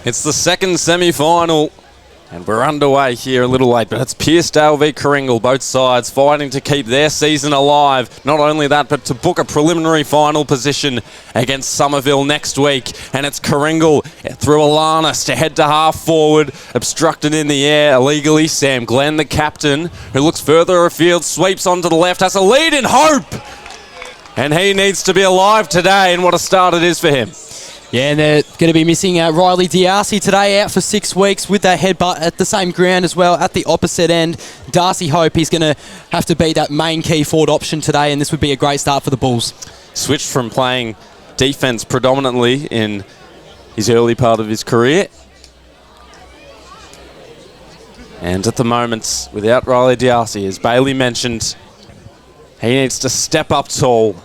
It's the second semi-final, and we're underway here a little late, but it's Pearcedale v Karingal, both sides fighting to keep their season alive. Not only that, but to book a preliminary final position against Somerville next week. And it's Karingal through Alanis to head to half forward, obstructed in the air illegally. Sam Glenn, the captain, who looks further afield, sweeps onto the left, has a lead in hope. And he needs to be alive today, and what a start it is for him. Yeah, and they're going to be missing Riley D'Arcy today, out for 6 weeks with that headbutt at the same ground as well, at the opposite end. Darcy Hope, he's going to have to be that main key forward option today, and this would be a great start for the Bulls. Switched from playing defence predominantly in his early part of his career. And at the moment, without Riley D'Arcy, as Bailey mentioned, he needs to step up tall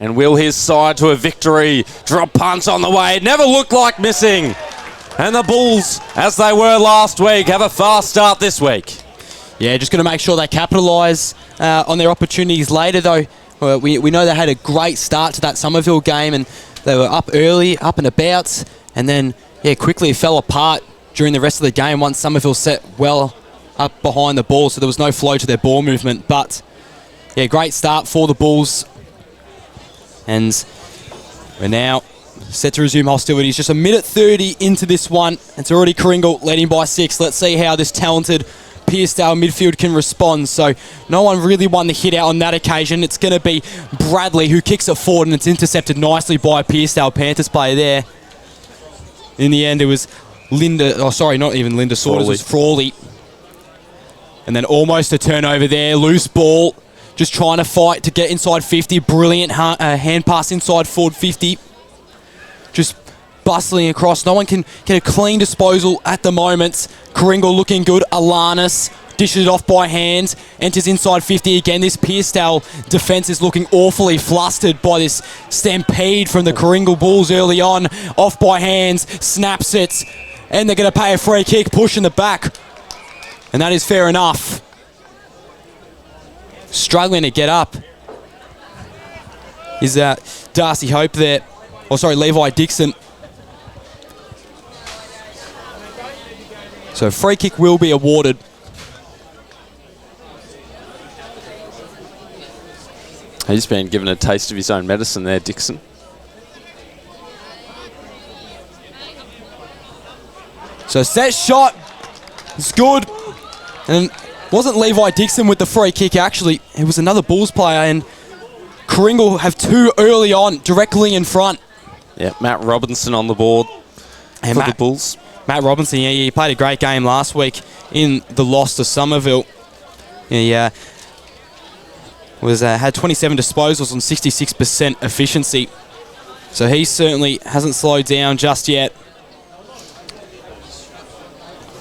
and will his side to a victory. Drop punt on the way. It never looked like missing. And the Bulls, as they were last week, have a fast start this week. Yeah, just going to make sure they capitalise on their opportunities later, though. We know they had a great start to that Somerville game, and they were up early, up and about, and then, yeah, quickly fell apart during the rest of the game once Somerville set well up behind the ball, so there was no flow to their ball movement. But, yeah, great start for the Bulls. And we're now set to resume hostilities. Just a minute 30 into this one. It's already Karingal leading by 6. Let's see how this talented Pearcedale midfield can respond. So no one really won the hit out on that occasion. It's going to be Bradley who kicks it forward, and it's intercepted nicely by a Pearcedale Panthers player there. In the end, it was not even Linda Saunders, it was Frawley. And then almost a turnover there. Loose ball. Just trying to fight to get inside 50. Brilliant hand pass inside forward 50. Just bustling across. No one can get a clean disposal at the moment. Karingal looking good. Alanis dishes it off by hand. Enters inside 50 again. This Pearcedale defence is looking awfully flustered by this stampede from the Karingal Bulls early on. Off by hands. Snaps it. And they're going to pay a free kick. Push in the back. And that is fair enough. Struggling to get up is Darcy Hope there. Levi Dixon. So free kick will be awarded. He's been given a taste of his own medicine there, Dixon. So set shot. It's good. And wasn't Levi Dixon with the free kick, actually. It was another Bulls player, and Karingal have 2 early on, directly in front. Yeah, Matt Robinson on the board for the Bulls. Matt Robinson, yeah, he played a great game last week in the loss to Somerville. He had 27 disposals on 66% efficiency. So he certainly hasn't slowed down just yet.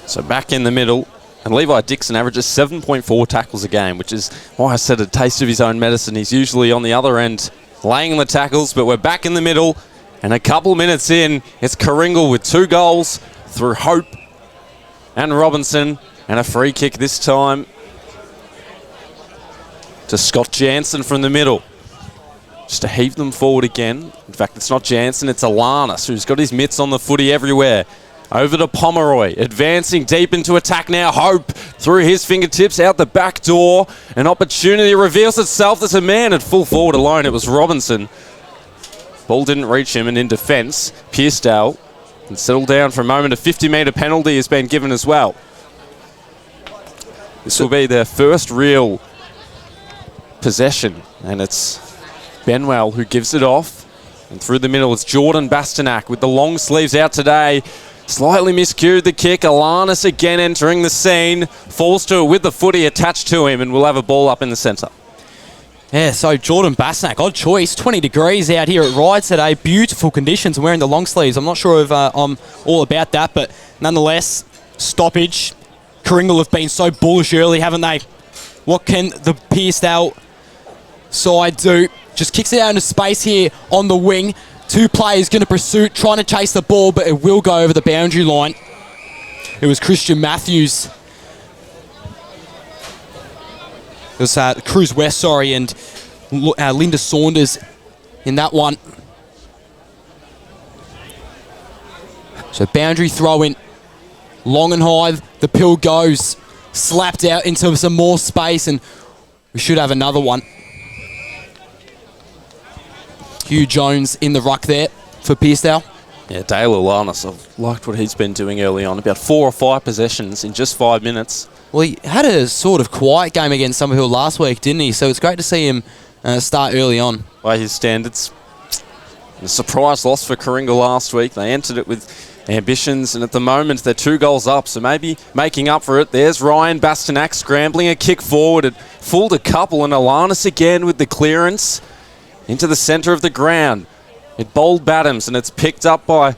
So back in the middle. And Levi Dixon averages 7.4 tackles a game, which is why I said a taste of his own medicine. He's usually on the other end laying the tackles, but we're back in the middle. And a couple minutes in, it's Karingal with 2 goals through Hope and Robinson. And a free kick this time to Scott Jansen from the middle. Just to heave them forward again. In fact, it's not Jansen, it's Alanis, who's got his mitts on the footy everywhere. Over to Pomeroy, advancing deep into attack now. Hope through his fingertips out the back door. An opportunity reveals itself. There's a man at full forward alone. It was Robinson. Ball didn't reach him, and in defence, Pearcedale can settle down for a moment. A 50-metre penalty has been given as well. This will be their first real possession, and it's Benwell who gives it off. And through the middle, it's Jordan Bastanak with the long sleeves out today. Slightly miscued the kick. Alanis again entering the scene. Falls to it with the footy attached to him, and we'll have a ball up in the centre. Yeah, so Jordan Bastanak, odd choice. 20 degrees out here at Ryde today. Beautiful conditions and wearing the long sleeves. I'm not sure if I'm all about that, but nonetheless, stoppage. Karingal have been so bullish early, haven't they? What can the Pearcedale side do? Just kicks it out into space here on the wing. 2 players going to pursue, trying to chase the ball, but it will go over the boundary line. It was Christian Matthews. It was Cruz West, and Linda Saunders in that one. So boundary throw in. Long and high, the pill goes. Slapped out into some more space, and we should have another one. Hugh Jones in the ruck there for Pearcedale. Yeah, Dale Alanis, I've liked what he's been doing early on. About 4 or 5 possessions in just 5 minutes. Well, he had a sort of quiet game against Summerhill last week, didn't he? So it's great to see him start early on. By his standards. A surprise loss for Karingal last week. They entered it with ambitions, and at the moment they're 2 goals up, so maybe making up for it. There's Ryan Bastanak scrambling a kick forward. It fooled a couple, and Alanis again with the clearance into the centre of the ground. It bowled Badhams, and it's picked up by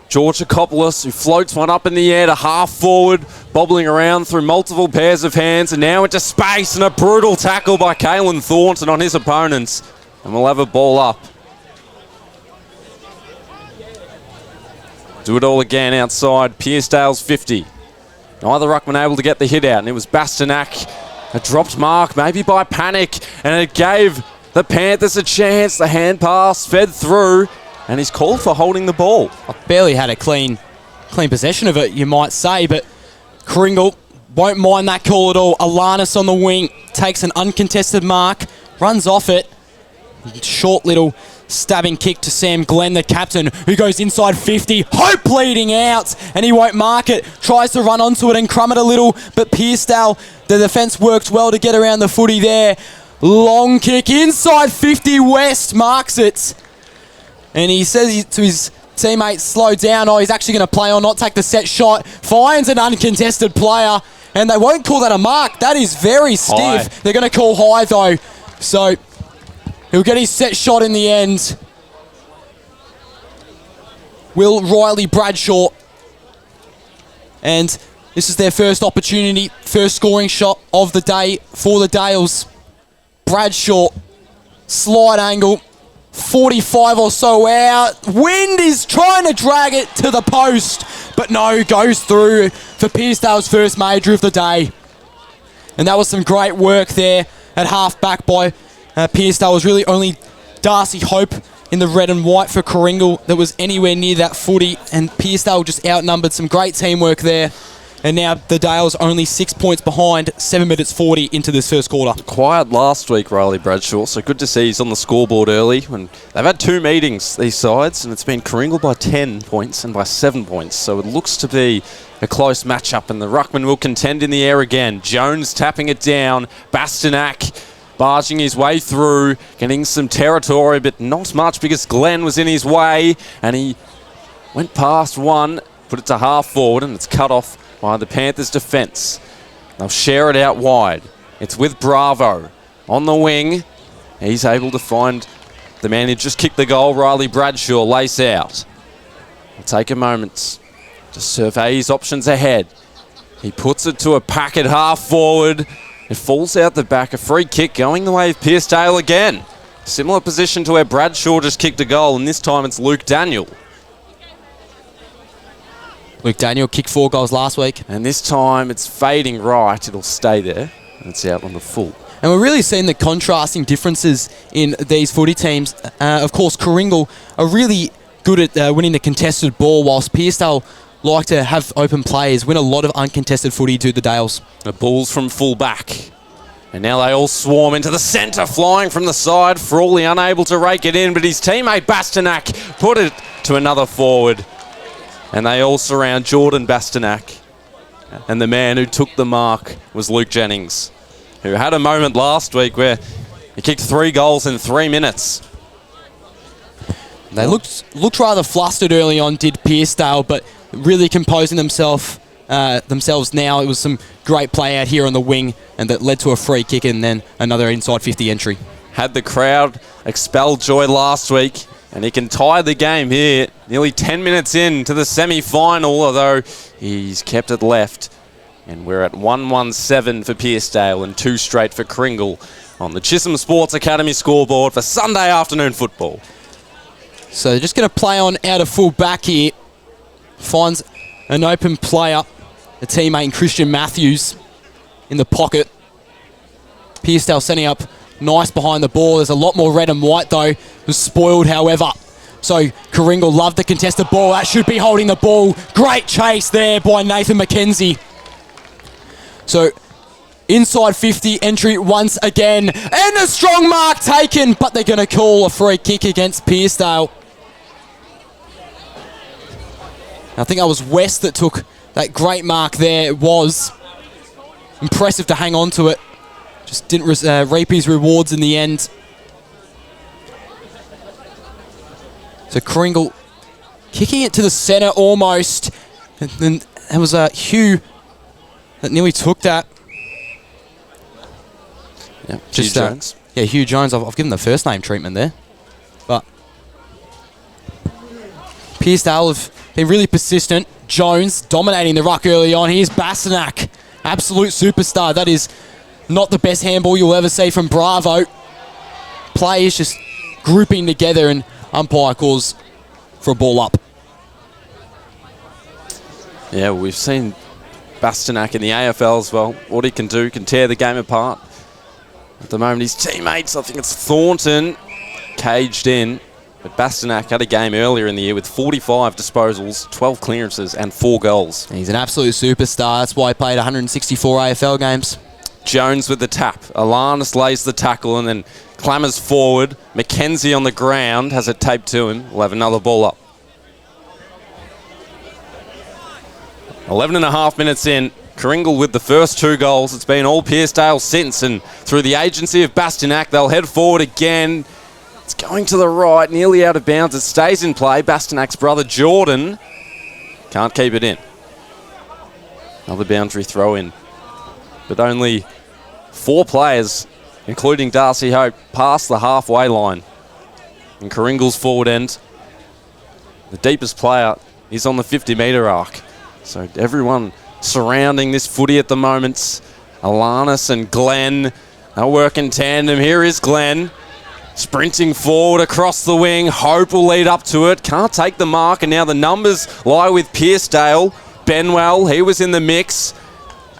George Akopoulos, who floats one up in the air to half forward, bobbling around through multiple pairs of hands, and now into space, and a brutal tackle by Caelan Thornton on his opponents. And we'll have a ball up. Do it all again outside Pearcedale's 50. Neither ruckman able to get the hit out, and it was Bastanak. A dropped mark, maybe by panic, and it gave the Panthers a chance. The hand pass fed through, and he's called for holding the ball. I barely had a clean possession of it, you might say, but Karingal won't mind that call at all. Alanis on the wing takes an uncontested mark, runs off it. Short little stabbing kick to Sam Glenn, the captain, who goes inside 50. Hope bleeding out, and he won't mark it. Tries to run onto it and crumb it a little, but Pearcedale, the defence worked well to get around the footy there. Long kick inside 50. West marks it. And he says to his teammates, slow down. Oh, he's actually going to play or not take the set shot. Finds an uncontested player, and they won't call that a mark. That is very stiff. High. They're going to call high, though. So he'll get his set shot in the end. Will Riley Bradshaw. And this is their first opportunity, first scoring shot of the day for the Dales. Bradshaw, slide angle, 45 or so out. Wind is trying to drag it to the post, but no, goes through for Pearcedale's first major of the day. And that was some great work there at half-back by Pearcedale. It was really only Darcy Hope in the red and white for Karingal that was anywhere near that footy, and Pearcedale just outnumbered. Some great teamwork there. And now the Dales only 6 points behind, 7 minutes 40 into this first quarter. Quiet last week, Riley Bradshaw, so good to see he's on the scoreboard early. When they've had 2 meetings, these sides, and it's been Karingal by 10 points and by 7 points. So it looks to be a close matchup, and the ruckman will contend in the air again. Jones tapping it down. Bastanak barging his way through, getting some territory, but not much because Glenn was in his way, and he went past one, put it to half forward, and it's cut off by the Panthers' defence. They'll share it out wide. It's with Bravo on the wing. He's able to find the man who just kicked the goal, Riley Bradshaw, lace out. It'll take a moment to survey his options ahead. He puts it to a pack at half forward. It falls out the back. A free kick going the way of Pearcedale again. Similar position to where Bradshaw just kicked a goal, and this time it's Luke Daniel. Luke Daniel kicked 4 goals last week. And this time it's fading right. It'll stay there. And it's out on the full. And we're really seeing the contrasting differences in these footy teams. Of course, Karingal are really good at winning the contested ball, whilst Pearcedale like to have open players, win a lot of uncontested footy to the Dales. The Bulls from full back. And now they all swarm into the centre, flying from the side. Frawley unable to rake it in, but his teammate Bastanak put it to another forward. And they all surround Jordan Bastanak. And the man who took the mark was Luke Jennings, who had a moment last week where he kicked 3 goals in 3 minutes. They looked rather flustered early on, did Pearcedale, but really composing themselves now. It was some great play out here on the wing, and that led to a free kick and then another inside 50 entry. Had the crowd expelled Joy last week, and he can tie the game here, nearly 10 minutes into the semi-final, although he's kept it left. And we're at 1-1-7 for Pearcedale and 2 straight for Karingal on the Chisholm Sports Academy scoreboard for Sunday afternoon football. So they're just going to play on out of full back here. Finds an open player, a teammate in Christian Matthews in the pocket. Pearcedale setting up nice behind the ball. There's a lot more red and white though. Was spoiled, however. So Karingal loved the contested ball. That should be holding the ball. Great chase there by Nathan McKenzie. So inside 50 entry once again. And a strong mark taken, but they're going to call a free kick against Pearcedale. I think that was West that took that great mark there. It was impressive to hang on to it. Just didn't reap his rewards in the end. So Karingal kicking it to the centre almost. And then there was Hugh that nearly took that. Yeah, Hugh Jones. Yeah, Hugh Jones. I've given the first name treatment there. But Pearcedale have been really persistent. Jones dominating the ruck early on. Here's Bastanak. Absolute superstar. That is not the best handball you'll ever see from Bravo. Players just grouping together and umpire calls for a ball up. Yeah, we've seen Bastanak in the AFL as well. What he can do, can tear the game apart. At the moment, his teammates, I think it's Thornton, caged in. But Bastanak had a game earlier in the year with 45 disposals, 12 clearances and 4 goals. He's an absolute superstar. That's why he played 164 AFL games. Jones with the tap. Alanis lays the tackle and then clambers forward. McKenzie on the ground, has it taped to him. We'll have another ball up. 11 and a half minutes in. Karingal with the first 2 goals. It's been all Pearcedale since, and through the agency of Bastanak, they'll head forward again. It's going to the right, nearly out of bounds. It stays in play. Bastanak's brother Jordan can't keep it in. Another boundary throw in. But only 4 players, including Darcy Hope, past the halfway line. In Karingal's forward end, the deepest player is on the 50-metre arc. So everyone surrounding this footy at the moment. Alanis and Glenn, they'll work in tandem. Here is Glenn. Sprinting forward across the wing. Hope will lead up to it. Can't take the mark, and now the numbers lie with Pearcedale. Benwell, he was in the mix.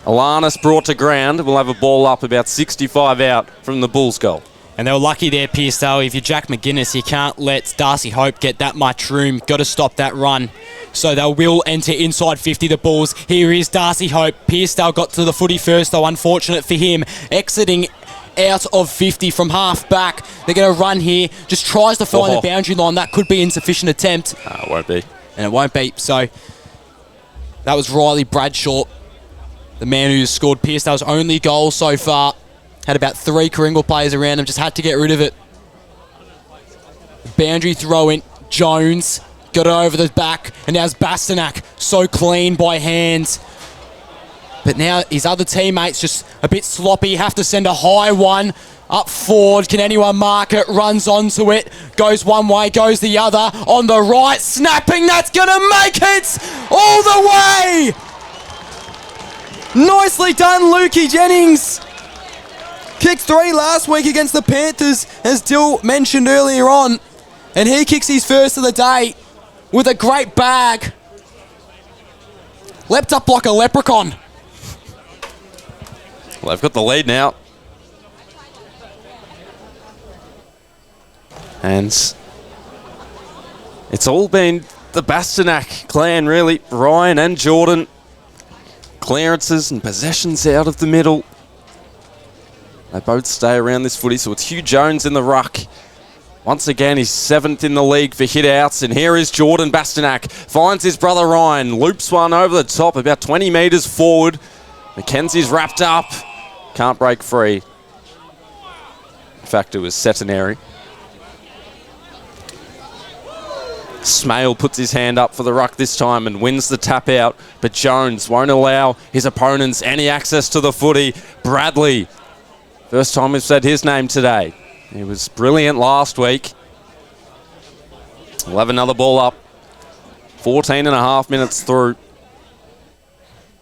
Alanis brought to ground. We'll have a ball up about 65 out from the Bulls' goal. And they were lucky there, Pearcedale. If you're Jack McGuinness, you can't let Darcy Hope get that much room. Got to stop that run. So they will enter inside 50, the Bulls. Here is Darcy Hope. Pearcedale got to the footy first, though. Unfortunate for him. Exiting out of 50 from half back. They're going to run here. Just tries to find the boundary line. That could be insufficient attempt. It won't be. And it won't be. So that was Riley Bradshaw, the man who's scored Pearcedale's only goal so far. Had about 3 Karingal players around him. Just had to get rid of it. Boundary throw in. Jones got it over the back. And now's Bastanak. So clean by hands. But now his other teammates just a bit sloppy. Have to send a high one up forward. Can anyone mark it? Runs onto it. Goes one way, goes the other. On the right, snapping. That's going to make it all the way. Nicely done, Lukey Jennings. Kicked 3 last week against the Panthers, as Dill mentioned earlier on. And he kicks his first of the day with a great bag. Leapt up like a leprechaun. Well, they've got the lead now. And it's all been the Bastanak clan, really. Ryan and Jordan. Clearances and possessions out of the middle. They both stay around this footy, so it's Hugh Jones in the ruck. Once again, he's 7th in the league for hit-outs, and here is Jordan Bastanak. Finds his brother Ryan, loops one over the top, about 20 metres forward. McKenzie's wrapped up. Can't break free. In fact, it was Centenary. Smale puts his hand up for the ruck this time and wins the tap out, but Jones won't allow his opponents any access to the footy. Bradley, first time we've said his name today. He was brilliant last week. We'll have another ball up. 14 and a half minutes through.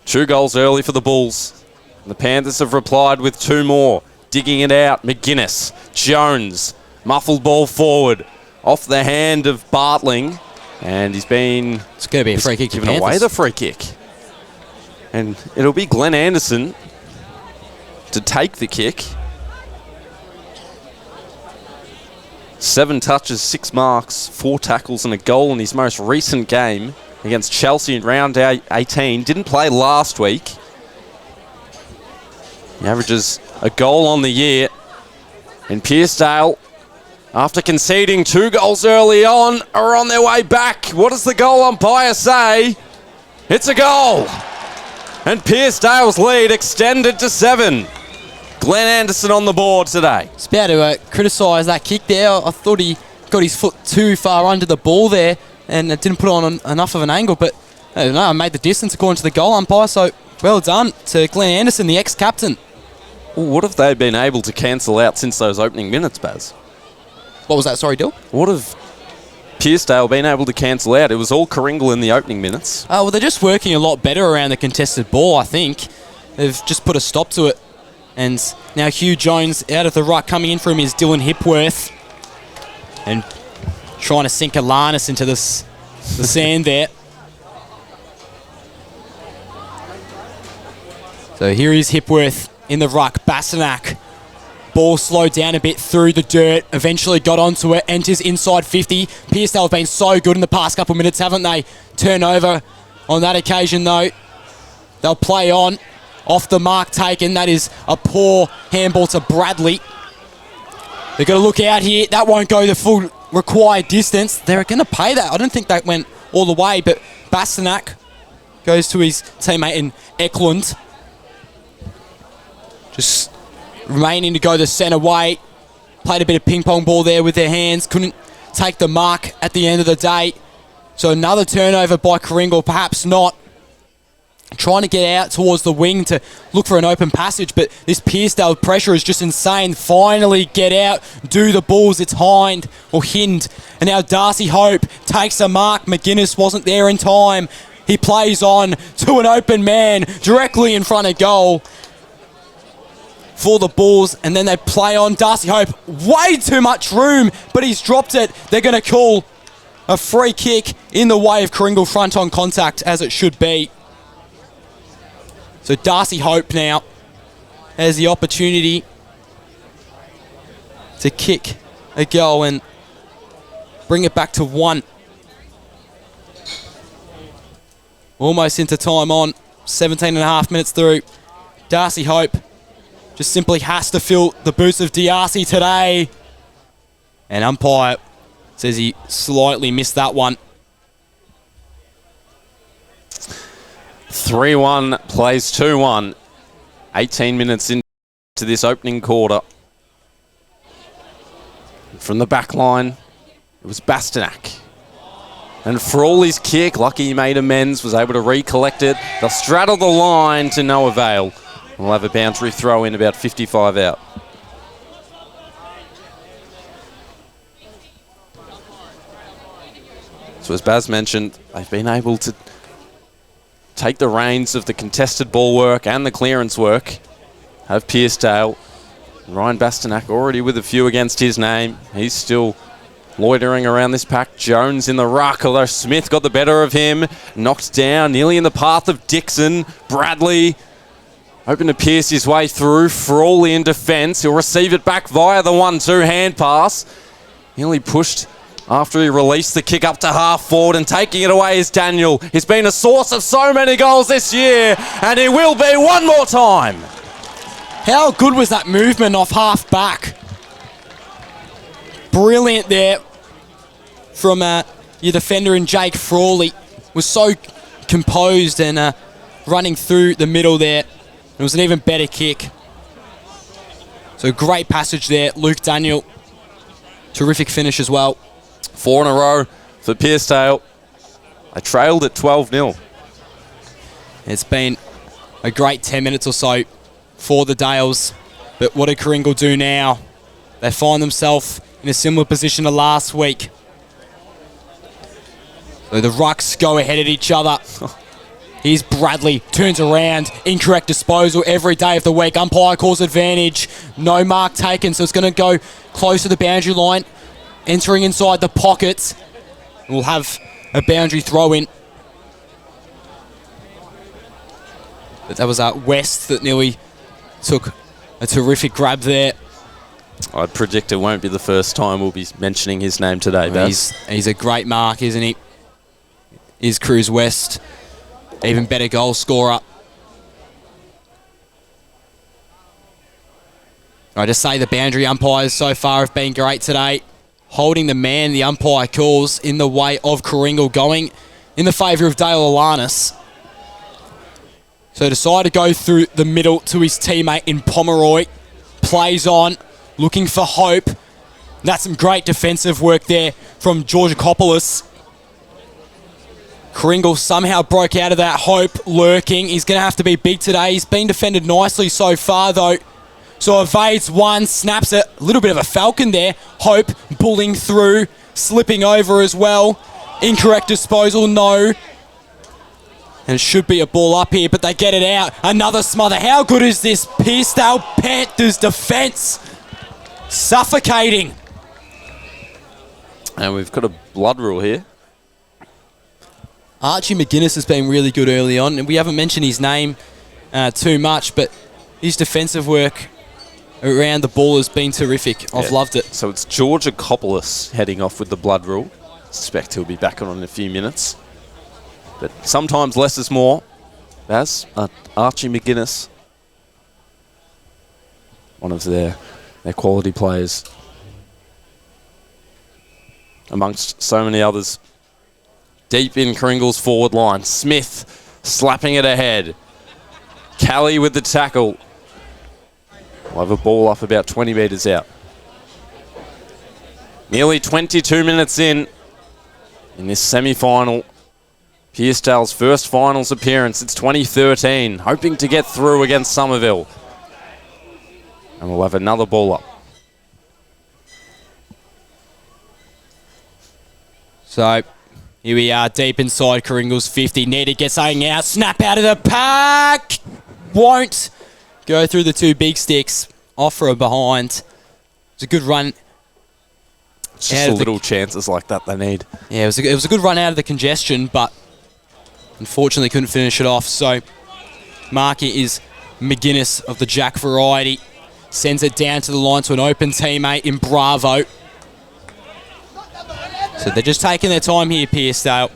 2 goals early for the Bulls. And the Panthers have replied with 2 more. Digging it out, McGuinness, Jones, muffled ball forward. Off the hand of Bartling. And he's been... It's going to be a free kick. Giving away the free kick. And it'll be Glenn Anderson to take the kick. 7 touches, 6 marks, 4 tackles and a goal in his most recent game against Chelsea in round 18. Didn't play last week. He averages a goal on the year. And Pearcedale, after conceding 2 goals early on their way back. What does the goal umpire say? It's a goal. And Pearcedale's lead extended to 7. Glenn Anderson on the board today. It's about to criticise that kick there. I thought he got his foot too far under the ball there and it didn't put on enough of an angle, but I don't know, I made the distance according to the goal umpire, so well done to Glenn Anderson, the ex-captain. Well, what have they been able to cancel out since those opening minutes, Baz? What was that, sorry, Dill? What have Pearcedale been able to cancel out? It was all Karingal in the opening minutes. Well, they're just working a lot better around the contested ball, I think. They've just put a stop to it. And now Hugh Jones out of the ruck. Coming in for him is Dylan Hipworth. And trying to sink Alanis into the sand there. So here is Hipworth in the ruck. Bastanak. Ball slowed down a bit through the dirt. Eventually got onto it. Enters inside 50. Pearcedale have been so good in the past couple of minutes, haven't they? Turnover on that occasion, though. They'll play on. Off the mark taken. That is a poor handball to Bradley. They've got to look out here. That won't go the full required distance. They're going to pay that. I don't think that went all the way, but Bastanak goes to his teammate in Eklund. Just remaining to go the centre way. Played a bit of ping pong ball there with their hands. Couldn't take the mark at the end of the day. So another turnover by Karingal, perhaps not. Trying to get out towards the wing to look for an open passage, but this Pearcedale pressure is just insane. Finally get out, do the Bulls. It's Hind or Hind. And now Darcy Hope takes a mark. McGuinness wasn't there in time. He plays on to an open man directly in front of goal for the Bulls, and then they play on. Darcy Hope, way too much room, but he's dropped it. They're going to call a free kick in the way of Karingal front on contact, as it should be. So Darcy Hope now has the opportunity to kick a goal and bring it back to 1. Almost into time on, 17 and a half minutes through. Darcy Hope just simply has to fill the boots of D'Arcy today. And umpire says he slightly missed that one. 3-1 plays 2-1. 18 minutes into this opening quarter. From the back line, it was Bastanak. And for all his kick, lucky he made amends, was able to recollect it. They'll straddle the line to no avail. We'll have a boundary throw in about 55 out. So as Baz mentioned, they've been able to take the reins of the contested ball work and the clearance work of Pearcedale. Ryan Bastanak already with a few against his name. He's still loitering around this pack. Jones in the ruck, although Smith got the better of him. Knocked down, nearly in the path of Dixon. Bradley hoping to pierce his way through. Frawley in defence. He'll receive it back via the 1-2 hand pass. Nearly pushed after he released the kick up to half forward, and taking it away is Daniel. He's been a source of so many goals this year, and he will be one more time. How good was that movement off half back? Brilliant there from your defender in Jake Frawley. Was so composed and running through the middle there. It was an even better kick. So great passage there, Luke Daniel. Terrific finish as well. 4 in a row for Pearcedale. They trailed at 12-0. It's been a great 10 minutes or so for the Dales. But what did Karingal do now? They find themselves in a similar position to last week. So the rucks go ahead at each other. Here's Bradley, turns around, incorrect disposal every day of the week. Umpire calls advantage. No mark taken, so it's going to go close to the boundary line. Entering inside the pockets. We'll have a boundary throw in. But that was West that nearly took a terrific grab there. I'd predict it won't be the first time we'll be mentioning his name today, Baz. He's a great mark, isn't he? Is Cruz West. Even better goal scorer. I just say the boundary umpires so far have been great today. Holding the man the umpire calls in the way of Karingal, going in the favour of Dale Alanis. So decided to go through the middle to his teammate in Pomeroy. Plays on, looking for hope. That's some great defensive work there from Georgakopoulos. Karingal somehow broke out of that hope, lurking. He's going to have to be big today. He's been defended nicely so far, though. So evades one, snaps it. A little bit of a falcon there. Hope pulling through, slipping over as well. Incorrect disposal, no. And it should be a ball up here, but they get it out. Another smother. How good is this Pearcedale Panthers defence? Suffocating. And we've got a blood rule here. Archie McGuinness has been really good early on, and we haven't mentioned his name too much, but his defensive work around the ball has been terrific. I've loved it. So it's Georgakopoulos heading off with the blood rule. Suspect he'll be back on in a few minutes. But sometimes less is more. Baz, Archie McGuinness, one of their quality players, amongst so many others. Deep in Karingal's forward line. Smith slapping it ahead. Callie with the tackle. We'll have a ball up about 20 metres out. Nearly 22 minutes in this semi-final. Pearcedale's first finals appearance since 2013. Hoping to get through against Somerville. And we'll have another ball up. So here we are deep inside Karingal's 50. Need to get something out. Snap out of the pack. Won't go through the two big sticks. Off for a behind. It's a good run. It's just the little chances like that they need. Yeah, it was a good run out of the congestion, but unfortunately couldn't finish it off. So marker is McGuinness of the Jack variety. Sends it down to the line to an open teammate in Bravo. So they're just taking their time here, Pearcedale.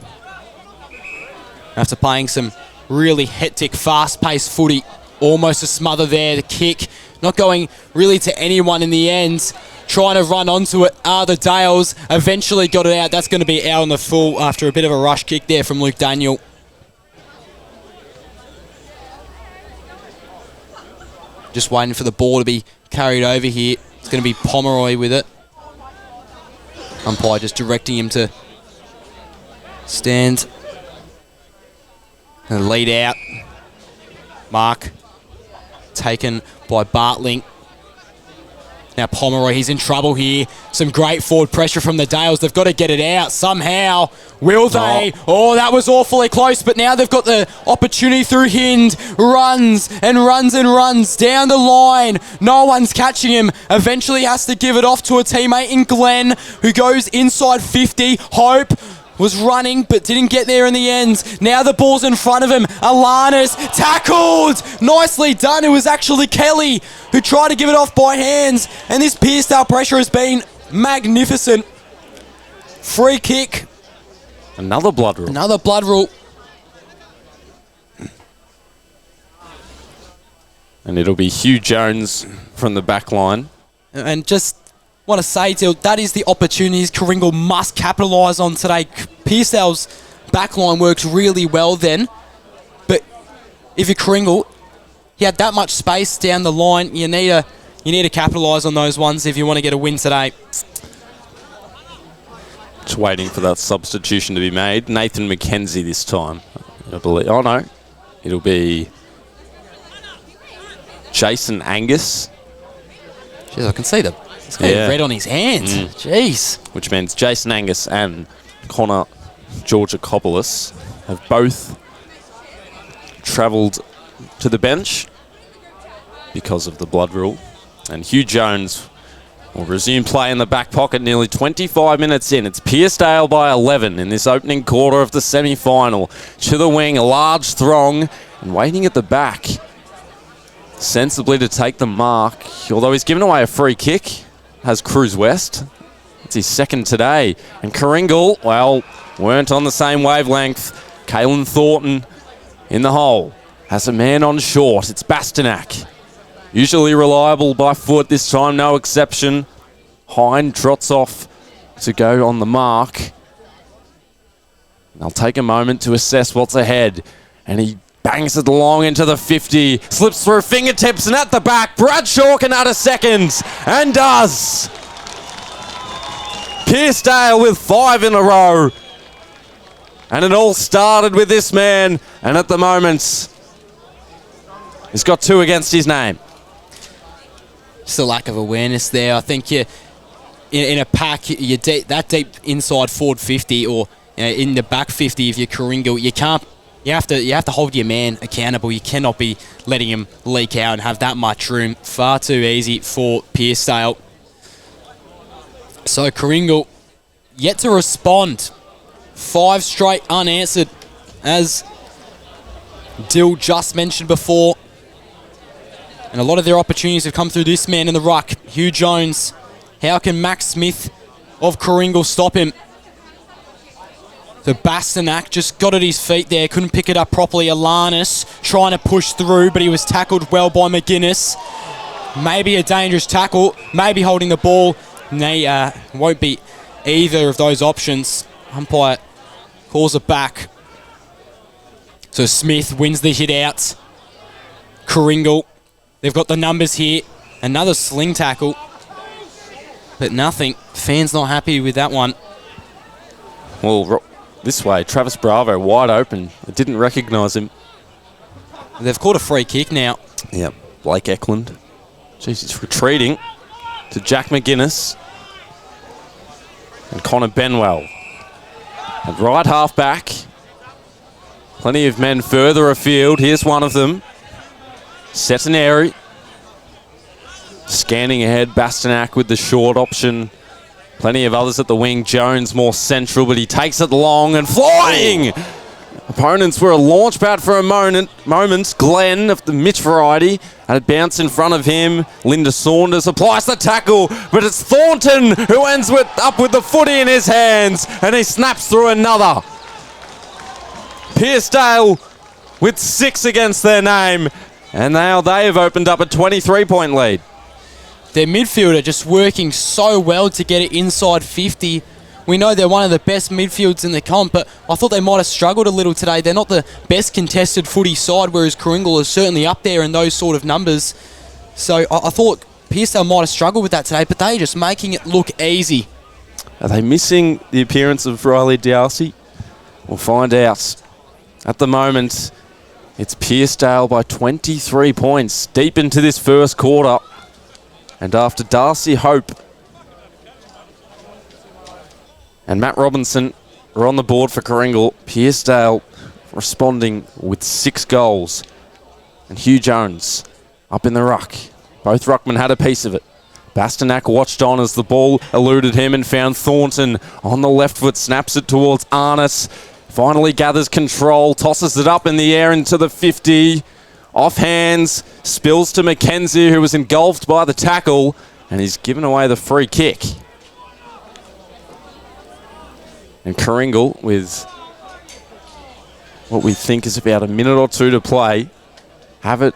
After playing some really hectic, fast-paced footy. Almost a smother there, the kick. Not going really to anyone in the end. Trying to run onto it are the Dales. Eventually got it out. That's going to be out on the full after a bit of a rush kick there from Luke Daniel. Just waiting for the ball to be carried over here. It's going to be Pomeroy with it. Umpire just directing him to stand and lead out. Mark taken by Bartling. Now Pomeroy, he's in trouble here. Some great forward pressure from the Dales. They've got to get it out somehow. Will they? Oh, that was awfully close, but now they've got the opportunity through Hind. Runs and runs and runs down the line. No one's catching him. Eventually has to give it off to a teammate in Glenn, who goes inside 50. Hope was running, but didn't get there in the end. Now the ball's in front of him. Alanis tackled. Nicely done. It was actually Kelly who tried to give it off by hands. And this Pearcedale pressure has been magnificent. Free kick. Another blood rule. Another blood rule. And it'll be Hugh Jones from the back line. And just want to say, that is the opportunities Karingal must capitalise on today. Pearcedale's backline works really well then, but if you're Karingal, he had that much space down the line. You need to capitalise on those ones if you want to get a win today. Just waiting for that substitution to be made. Nathan McKenzie this time, I believe. Oh no, it'll be Jason Angus. Jeez, I can see he's got red on his hands. Jeez. Which means Jason Angus and Connor Georgakopoulos have both travelled to the bench because of the blood rule. And Hugh Jones will resume play in the back pocket nearly 25 minutes in. It's Pearcedale by 11 in this opening quarter of the semi-final. To the wing, a large throng, and waiting at the back sensibly to take the mark, although he's given away a free kick. has Cruz West. It's his second today. And Karingal, well, weren't on the same wavelength. Caelan Thornton in the hole. Has a man on short. It's Bastanak. Usually reliable by foot. This time, no exception. Hind trots off to go on the mark. They'll take a moment to assess what's ahead. And he bangs it long into the 50. Slips through fingertips and at the back. Bradshaw can add a second. And does. Pearcedale with 5 in a row. And it all started with this man. And at the moment, he's got 2 against his name. Just a lack of awareness there. I think you in a pack, you're that deep inside forward 50 or in the back 50 if you're Karingal, you have to hold your man accountable. You cannot be letting him leak out and have that much room. Far too easy for Pearcedale. So Karingal yet to respond. 5 straight unanswered, as Dill just mentioned before. And a lot of their opportunities have come through this man in the ruck, Hugh Jones. How can Max Smith of Karingal stop him? The Bastanak just got at his feet there, couldn't pick it up properly. Alanis trying to push through, but he was tackled well by McGuinness. Maybe a dangerous tackle, maybe holding the ball. They won't be either of those options. Umpire calls it back. So Smith wins the hit out. Karingal, they've got the numbers here. Another sling tackle, but nothing. Fans not happy with that one. Well, this way, Travis Bravo wide open. They didn't recognise him. They've caught a free kick now. Yeah, Blake Eklund. Jeez, he's retreating to Jack McGuinness and Connor Benwell. And right half back. Plenty of men further afield. Here's one of them. Setinary. Scanning ahead, Bastanak with the short option. Plenty of others at the wing. Jones more central, but he takes it long and flying! Opponents were a launch pad for a moment. Glenn of the Mitch variety had it bounce in front of him. Linda Saunders applies the tackle, but it's Thornton who ends up with the footy in his hands, and he snaps through another. Pearcedale with 6 against their name, and now they have opened up a 23-point lead. Their midfielder just working so well to get it inside 50. We know they're one of the best midfields in the comp, but I thought they might have struggled a little today. They're not the best contested footy side, whereas Karingal is certainly up there in those sort of numbers. So I thought Pearcedale might have struggled with that today, but they're just making it look easy. Are they missing the appearance of Riley D'Arcy? We'll find out. At the moment, it's Pearcedale by 23 points deep into this first quarter. And after Darcy Hope and Matt Robinson are on the board for Karingal, Pearcedale responding with 6 goals. And Hugh Jones up in the ruck. Both ruckmen had a piece of it. Bastanak watched on as the ball eluded him and found Thornton on the left foot, snaps it towards Arnott. Finally gathers control, tosses it up in the air into the 50. Off hands, spills to McKenzie, who was engulfed by the tackle, and he's given away the free kick. And Karingal, with what we think is about a minute or 2 to play, have it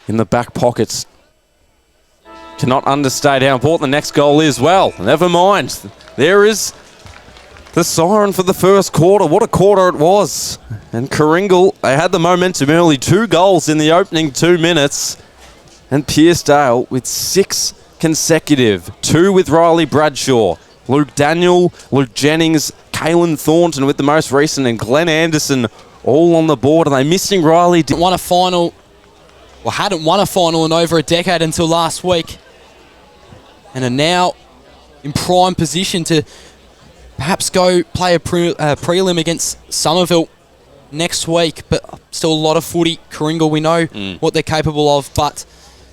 in the back pockets. Cannot understate how important the next goal is. Well, never mind. There is the siren for the first quarter. What a quarter it was. And Karingal, they had the momentum early. 2 goals in the opening 2 minutes. And Pearcedale with 6 consecutive. 2 with Riley Bradshaw. Luke Daniel, Luke Jennings, Caelan Thornton with the most recent, and Glenn Anderson all on the board. Are they missing Riley? Hadn't won a final in over a decade until last week. And are now in prime position to perhaps go play a prelim against Somerville next week, but still a lot of footy. Karingal, we know what they're capable of, but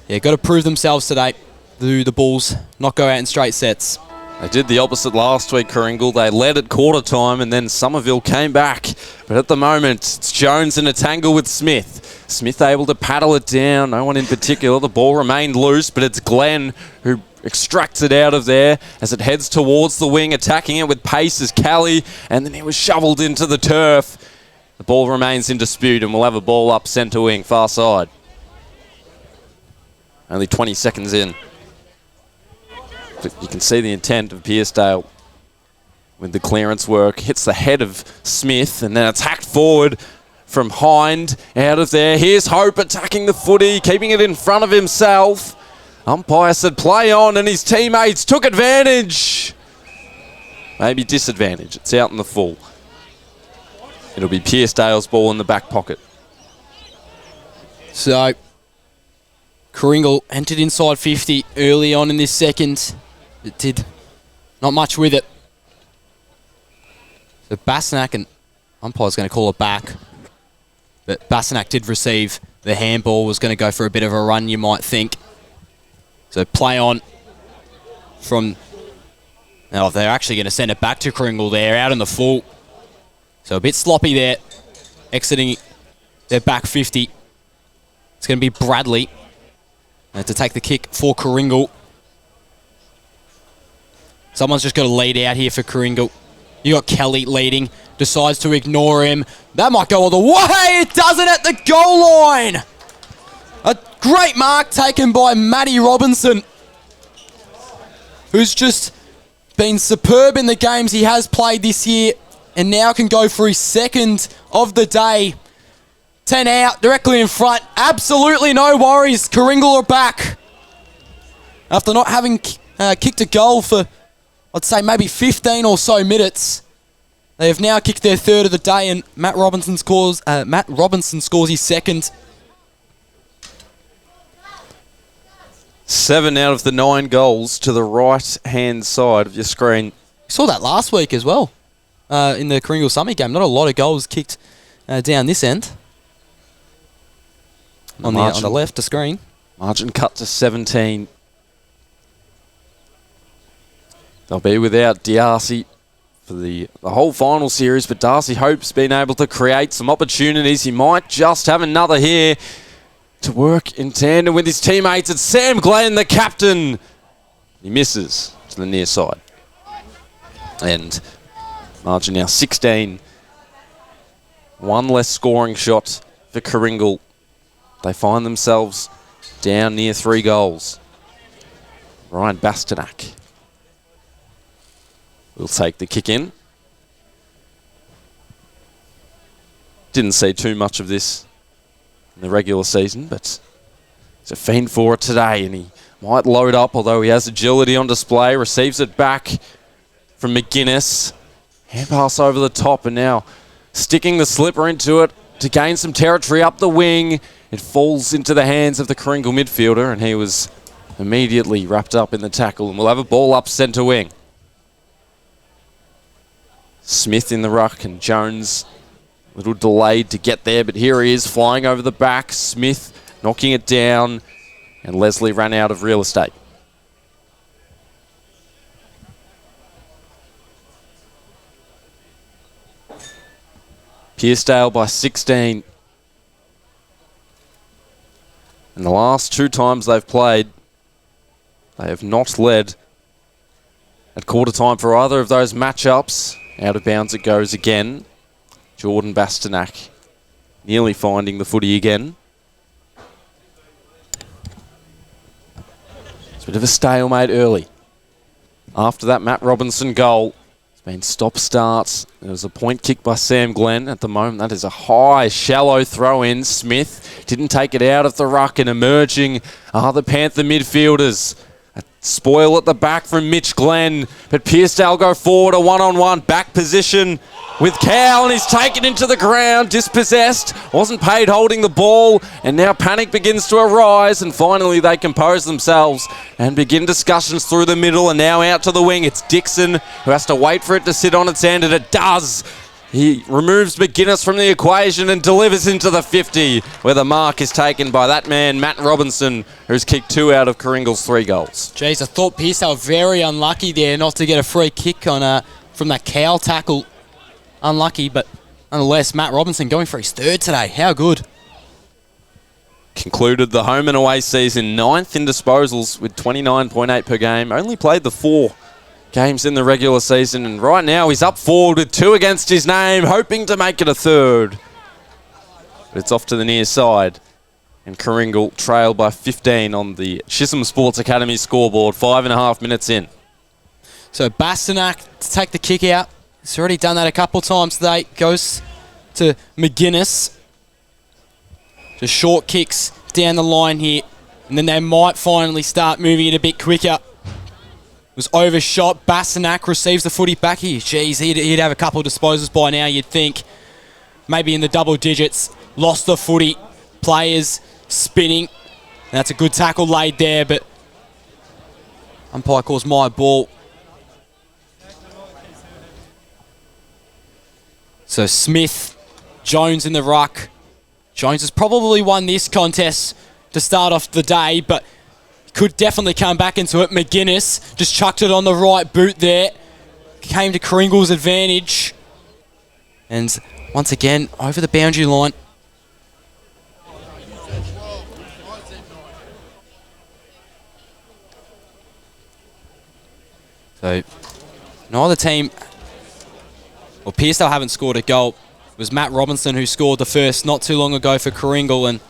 yeah, got to prove themselves today. The Bulls not go out in straight sets. They did the opposite last week, Karingal. They led at quarter time and then Somerville came back. But at the moment, it's Jones in a tangle with Smith. Smith able to paddle it down. No one in particular. The ball remained loose, but it's Glenn who extracts it out of there as it heads towards the wing, attacking it with pace as Callie, and then he was shoveled into the turf. The ball remains in dispute, and we'll have a ball up centre wing, far side. Only 20 seconds in. But you can see the intent of Pearcedale with the clearance work. Hits the head of Smith, and then it's hacked forward from Hind out of there. Here's Hope attacking the footy, keeping it in front of himself. Umpire said play on, and his teammates took advantage. Maybe disadvantage. It's out in the full. It'll be Pearcedale's ball in the back pocket. So, Karingal entered inside 50 early on in this second. It did not much with it. So Bassanak, and umpire's going to call it back. But Bassanak did receive the handball, was going to go for a bit of a run, you might think. So play on from... Now they're actually going to send it back to Karingal there, out in the full. So a bit sloppy there, exiting their back 50. It's going to be Bradley to take the kick for Karingal. Someone's just got to lead out here for Karingal. You got Kelly leading, decides to ignore him. That might go all the way. It doesn't at the goal line. A great mark taken by Matty Robinson, who's just been superb in the games he has played this year and now can go for his second of the day. 10 out, directly in front. Absolutely no worries. Karingal are back. After not having kicked a goal for, I'd say, maybe 15 or so minutes, they have now kicked their third of the day, and Matt Robinson scores his second. 7 out of the 9 goals to the right-hand side of your screen. We saw that last week as well in the Karingal Summit game. Not a lot of goals kicked down this end. On the left, the screen. Margin cut to 17. They'll be without D'Arcy for the whole final series, but Darcy Hope's been able to create some opportunities. He might just have another here to work in tandem with his teammates. It's Sam Glenn, the captain. He misses to the near side. And margin now 16. One less scoring shot for Karingal. They find themselves down near 3 goals. Ryan Bastanak will take the kick in. Didn't see too much of this in the regular season, but he's a fiend for it today, and he might load up, although he has agility on display. Receives it back from McGuinness. Hand pass over the top, and now sticking the slipper into it to gain some territory up the wing. It falls into the hands of the Karingal midfielder, and he was immediately wrapped up in the tackle, and we'll have a ball up centre wing. Smith in the ruck, and Jones a little delayed to get there, but here he is flying over the back. Smith knocking it down, and Leslie ran out of real estate. Pearcedale by 16. And the last 2 times they've played, they have not led at quarter time for either of those matchups. Out of bounds it goes again. Jordan Bastanak nearly finding the footy again. It's a bit of a stalemate early. After that Matt Robinson goal, it's been stop-start. There was a point kick by Sam Glenn. At the moment, that is a high, shallow throw-in. Smith didn't take it out of the ruck, and emerging are the Panther midfielders. A spoil at the back from Mitch Glenn, but Pearcedale go forward, a one-on-one back position with Cow, and he's taken into the ground, dispossessed, wasn't paid holding the ball, and now panic begins to arise, and finally they compose themselves and begin discussions through the middle, and now out to the wing. It's Dixon who has to wait for it to sit on its end, and it does. He removes McGuinness from the equation and delivers into the 50, where the mark is taken by that man, Matt Robinson, who's kicked 2 out of Karingal's 3 goals. Jeez, I thought Pearcedale very unlucky there not to get a free kick on from that Cow tackle. Unlucky, but nonetheless, Matt Robinson going for his 3rd today. How good. Concluded the home and away season 9th in disposals with 29.8 per game. Only played the 4 games in the regular season, and right now he's up forward with 2 against his name, hoping to make it a 3rd. But it's off to the near side, and Karingal trail by 15 on the Chisholm Sports Academy scoreboard, 5.5 minutes in. So Bastanak to take the kick out. He's already done that a couple times today. Goes to McGuinness. Just short kicks down the line here, and then they might finally start moving it a bit quicker. Was overshot. Bastanak receives the footy back here. Jeez, he'd have a couple of disposals by now, you'd think. Maybe in the double digits. Lost the footy. Players spinning. And that's a good tackle laid there, but umpire calls my ball. So Smith, Jones in the ruck. Jones has probably won this contest to start off the day, but could definitely come back into it. McGuinness just chucked it on the right boot there. Came to Karingal's advantage. And once again, over the boundary line. So, neither team... Well, Pearcedale haven't scored a goal. It was Matt Robinson who scored the first not too long ago for Karingal, and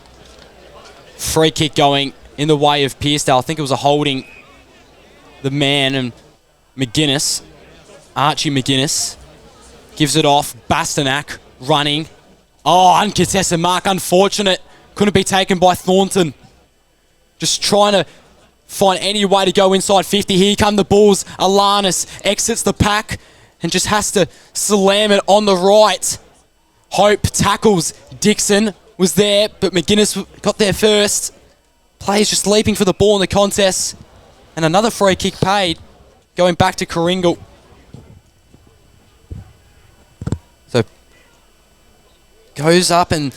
free kick going in the way of Pearcedale. I think it was a holding the man, and McGuinness, Archie McGuinness, gives it off. Bastanak running. Oh, uncontested mark, unfortunate. Couldn't be taken by Thornton. Just trying to find any way to go inside 50. Here come the Bulls. Alanis exits the pack and just has to slam it on the right. Hope tackles. Dixon was there, but McGuinness got there first. Players just leaping for the ball in the contest. And another free kick paid, going back to Karingal. So, goes up, and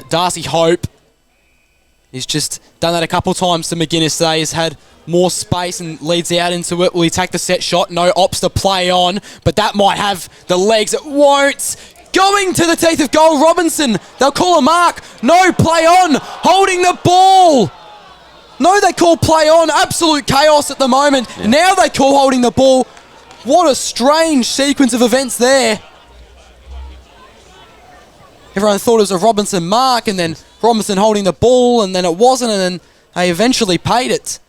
Darcy Hope, he's just done that a couple times to McGuinness today. He's had more space and leads out into it. Will he take the set shot? No ops to play on, but that might have the legs. It won't. Going to the teeth of goal, Robinson. They'll call a mark. No, play on. Holding the ball. No, they call play on. Absolute chaos at the moment. Yeah. Now they call holding the ball. What a strange sequence of events there. Everyone thought it was a Robinson mark, and then Robinson holding the ball, and then it wasn't, and then they eventually paid it.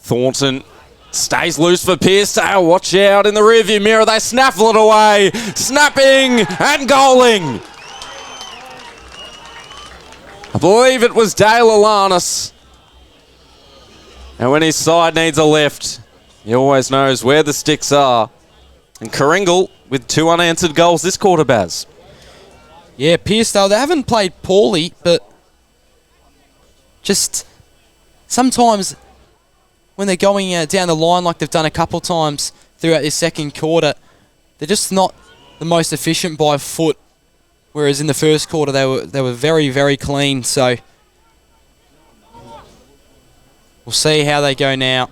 Thornton stays loose for Pearcedale. Watch out in the rearview mirror. They snaffle it away. Snapping and goaling. I believe it was Dale Alanis. And when his side needs a lift, he always knows where the sticks are. And Karingal with 2 unanswered goals this quarter, Baz. Yeah, Pearcedale, they haven't played poorly, but just sometimes when they're going down the line like they've done a couple times throughout this second quarter, they're just not the most efficient by foot. Whereas in the first quarter, they were very, very clean. So we'll see how they go now.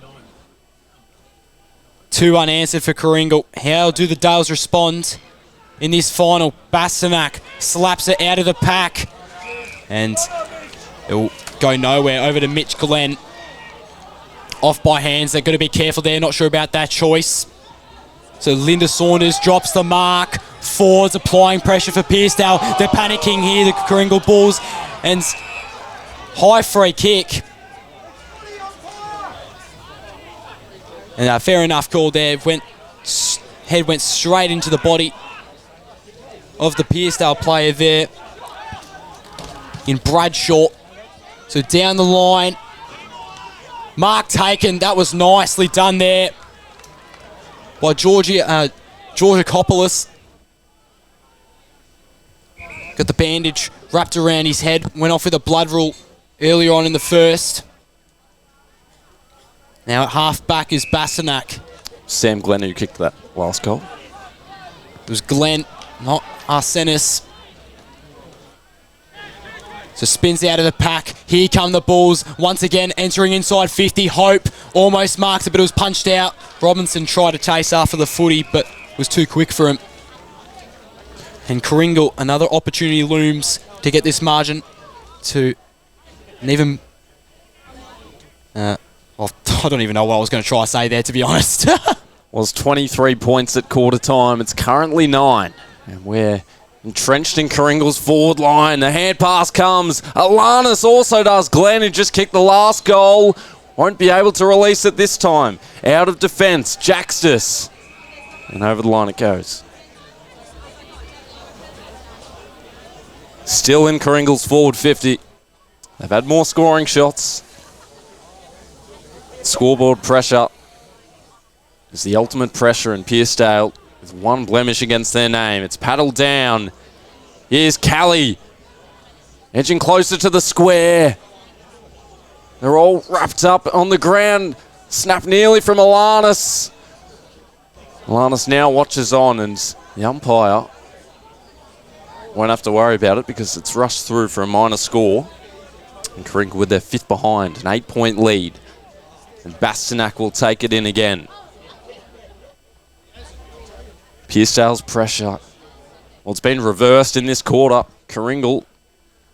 2 unanswered for Karingal. How do the Dales respond in this final? Bastanak slaps it out of the pack, and it'll go nowhere. Over to Mitch Glenn. Off by hands. They've got to be careful there. Not sure about that choice. So Linda Saunders drops the mark. Forwards applying pressure for Pearcedale. They're panicking here, the Karingal Bulls. And high free kick. And fair enough call there. Head went straight into the body of the Pearcedale player there in Bradshaw. So down the line. Mark taken. That was nicely done there by Georgia Kopoulos. Got the bandage wrapped around his head. Went off with a blood rule earlier on in the first. Now at half back is Bastanak. Sam Glenn who kicked that last goal. It was Glenn, not Arsenis. So spins out of the pack. Here come the Bulls. Once again entering inside 50. Hope almost marks it, but it was punched out. Robinson tried to chase after the footy, but was too quick for him. And Karingal, another opportunity looms to get this margin to And even... I don't even know what I was going to try to say there, to be honest. Was 23 points at quarter time. It's currently 9. And we're entrenched in Karingal's forward line. The hand pass comes. Alanis also does. Glenn, who just kicked the last goal, won't be able to release it this time. Out of defence, Jaxtus. And over the line it goes. Still in Karingal's forward 50. They've had more scoring shots. Scoreboard pressure is the ultimate pressure in Pearcedale with one blemish against their name. It's paddled down. Here's Callie edging closer to the square. They're all wrapped up on the ground. Snap nearly from Alanis. Alanis now watches on, and the umpire won't have to worry about it because it's rushed through for a minor score. And Karingal with their 5th behind, an 8-point lead. And Bastenac will take it in again. Pearcedale's pressure. Well, it's been reversed in this quarter. Karingal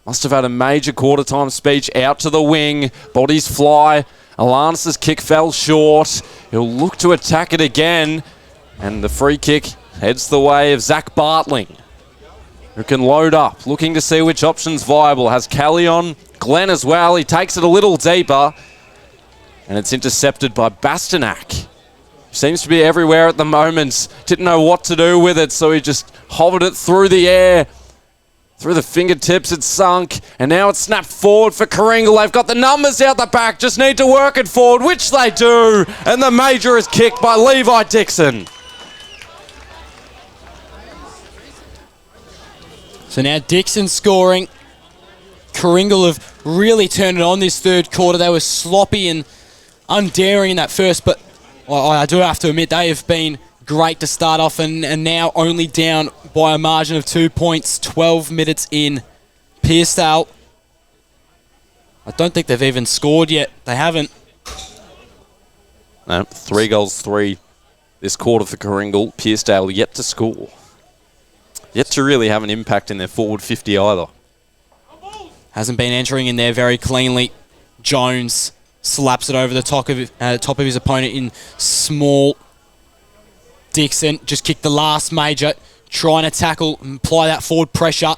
must have had a major quarter time speech. Out to the wing. Bodies fly. Alanis' kick fell short. He'll look to attack it again. And the free kick heads the way of Zach Bartling, who can load up, looking to see which option's viable. Has Callie on. Glenn as well. He takes it a little deeper. And it's intercepted by Bastenac. Seems to be everywhere at the moment. Didn't know what to do with it, so he just hovered it through the air. Through the fingertips, it sunk. And now it's snapped forward for Karingal. They've got the numbers out the back. Just need to work it forward, which they do. And the major is kicked by Levi Dixon. So now Dixon scoring. Karingal have really turned it on this third quarter. They were sloppy and undaring in that first, but I do have to admit they have been great to start off, and now only down by a margin of 2 points, 12 minutes in. Pearcedale, I don't think they've even scored yet. They haven't. No, 3 goals, 3 this quarter for Karingal. Pearcedale yet to score. Yet to really have an impact in their forward 50 either. Hasn't been entering in there very cleanly. Jones slaps it over the top of his opponent in small. Dixon just kicked the last major, trying to tackle and apply that forward pressure.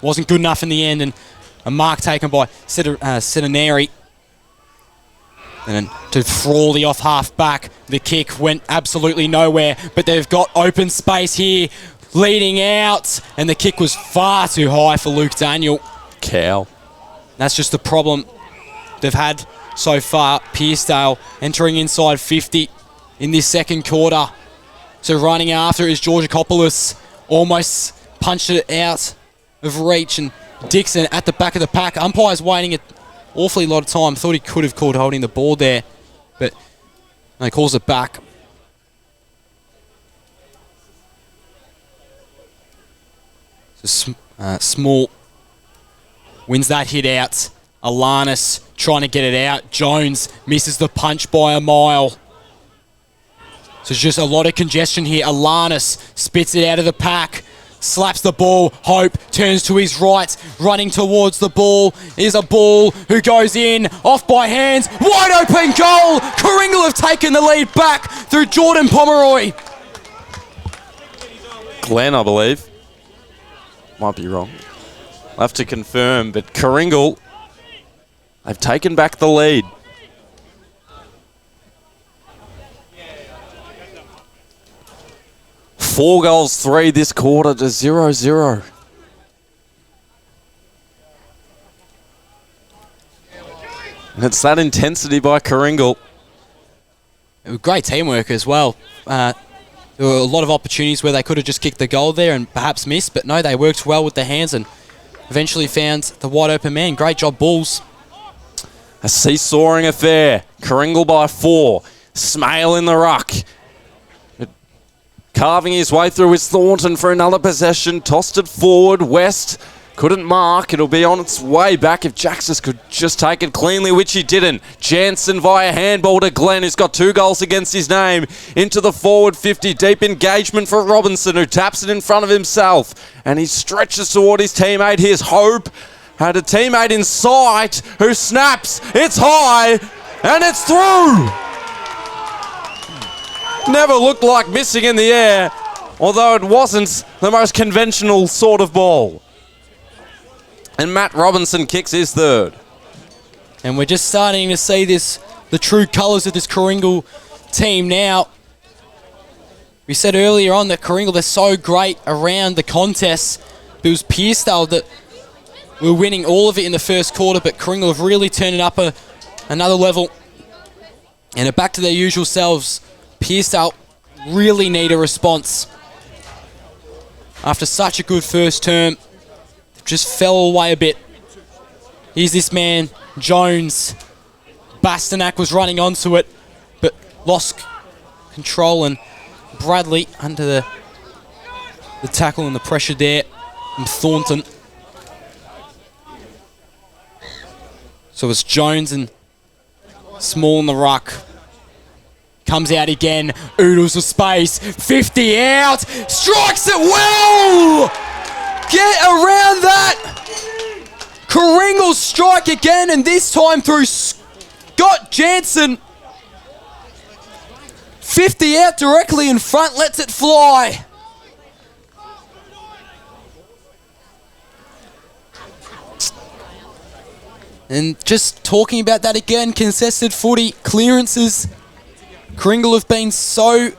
Wasn't good enough in the end, and a mark taken by Citineri. And then to Frawley off half back, the kick went absolutely nowhere, but they've got open space here, leading out, and the kick was far too high for Luke Daniel. Cow. That's just the problem they've had so far. Pearcedale entering inside 50 in this second quarter. So running after is Georgakopoulos. Almost punched it out of reach, and Dixon at the back of the pack. Umpire's waiting an awfully lot of time. Thought he could have called holding the ball there, but no, he calls it back. So Small wins that hit out. Alanis trying to get it out. Jones misses the punch by a mile. So just a lot of congestion here. Alanis spits it out of the pack. Slaps the ball. Hope turns to his right. Running towards the ball is a ball who goes in. Off by hands. Wide open goal. Karingal have taken the lead back through Jordan Pomeroy. Glenn, I believe. Might be wrong. I'll have to confirm, but Karingal, they've taken back the lead. Four goals, 3 this quarter to 0-0. And it's that intensity by Karingal. Great teamwork as well. There were a lot of opportunities where they could have just kicked the goal there and perhaps missed, but no, they worked well with their hands and eventually found the wide open man. Great job, Bulls. A seesawing affair. Karingal by 4. Smale in the ruck. Carving his way through is Thornton for another possession. Tossed it forward. West couldn't mark. It'll be on its way back if Jaxus could just take it cleanly, which he didn't. Jansen via handball to Glenn, who's got 2 goals against his name. Into the forward 50. Deep engagement for Robinson, who taps it in front of himself. And he stretches toward his teammate. Here's Hope. had a teammate in sight who snaps. It's high and it's through. Never looked like missing in the air, although it wasn't the most conventional sort of ball. And Matt Robinson kicks his third. And we're just starting to see the true colours of this Karingal team now. We said earlier on that Karingal, they're so great around the contests. It was Pearcedale that were winning all of it in the first quarter, but Karingal have really turned it up another level. And are back to their usual selves. Pearcedale really need a response. After such a good first term, just fell away a bit. Here's this man, Jones. Bastanak was running onto it, but lost control, and Bradley under the tackle and the pressure there from Thornton. So it's Jones and Small in the ruck. Comes out again, oodles of space, 50 out, strikes it well! Get around that! Karingal strike again, and this time through Scott Jansen. 50 out directly in front, lets it fly. And just talking about that again, contested footy, clearances. Karingal have been so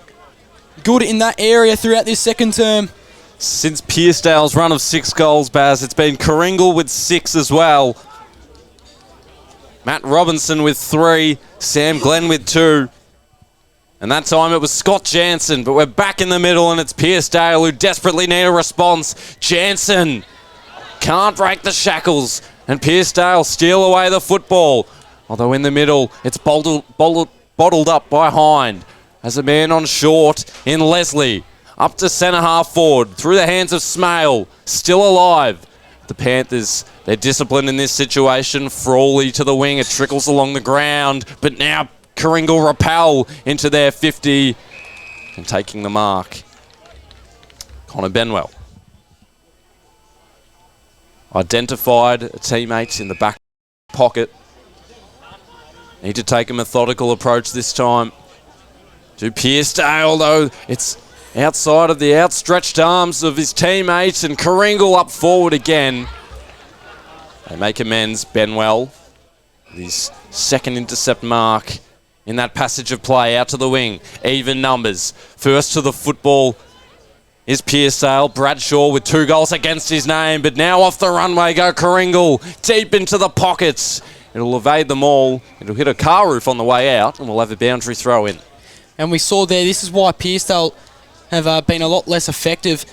good in that area throughout this second term. Since Pearcedale's run of 6 goals, Baz, it's been Karingal with 6 as well. Matt Robinson with 3, Sam Glenn with 2. And that time it was Scott Jansen, but we're back in the middle and it's Pearcedale who desperately need a response. Jansen can't break the shackles and Pearcedale steal away the football. Although in the middle, it's bottled up by Hind as a man on short in Leslie. Up to centre half forward, through the hands of Smale, still alive. The Panthers, they're disciplined in this situation. Frawley to the wing, it trickles along the ground, but now Karingal repel into their 50 and taking the mark. Connor Benwell identified a teammate in the back pocket. Need to take a methodical approach this time to Pearcedale, though it's outside of the outstretched arms of his teammates, and Karingal up forward again. They make amends. Benwell, his second intercept mark in that passage of play out to the wing. Even numbers. First to the football is Pearcedale. Bradshaw with 2 goals against his name, but now off the runway go Karingal, deep into the pockets. It'll evade them all. It'll hit a car roof on the way out, and we'll have a boundary throw in. And we saw there, this is why Pearcedale have been a lot less effective.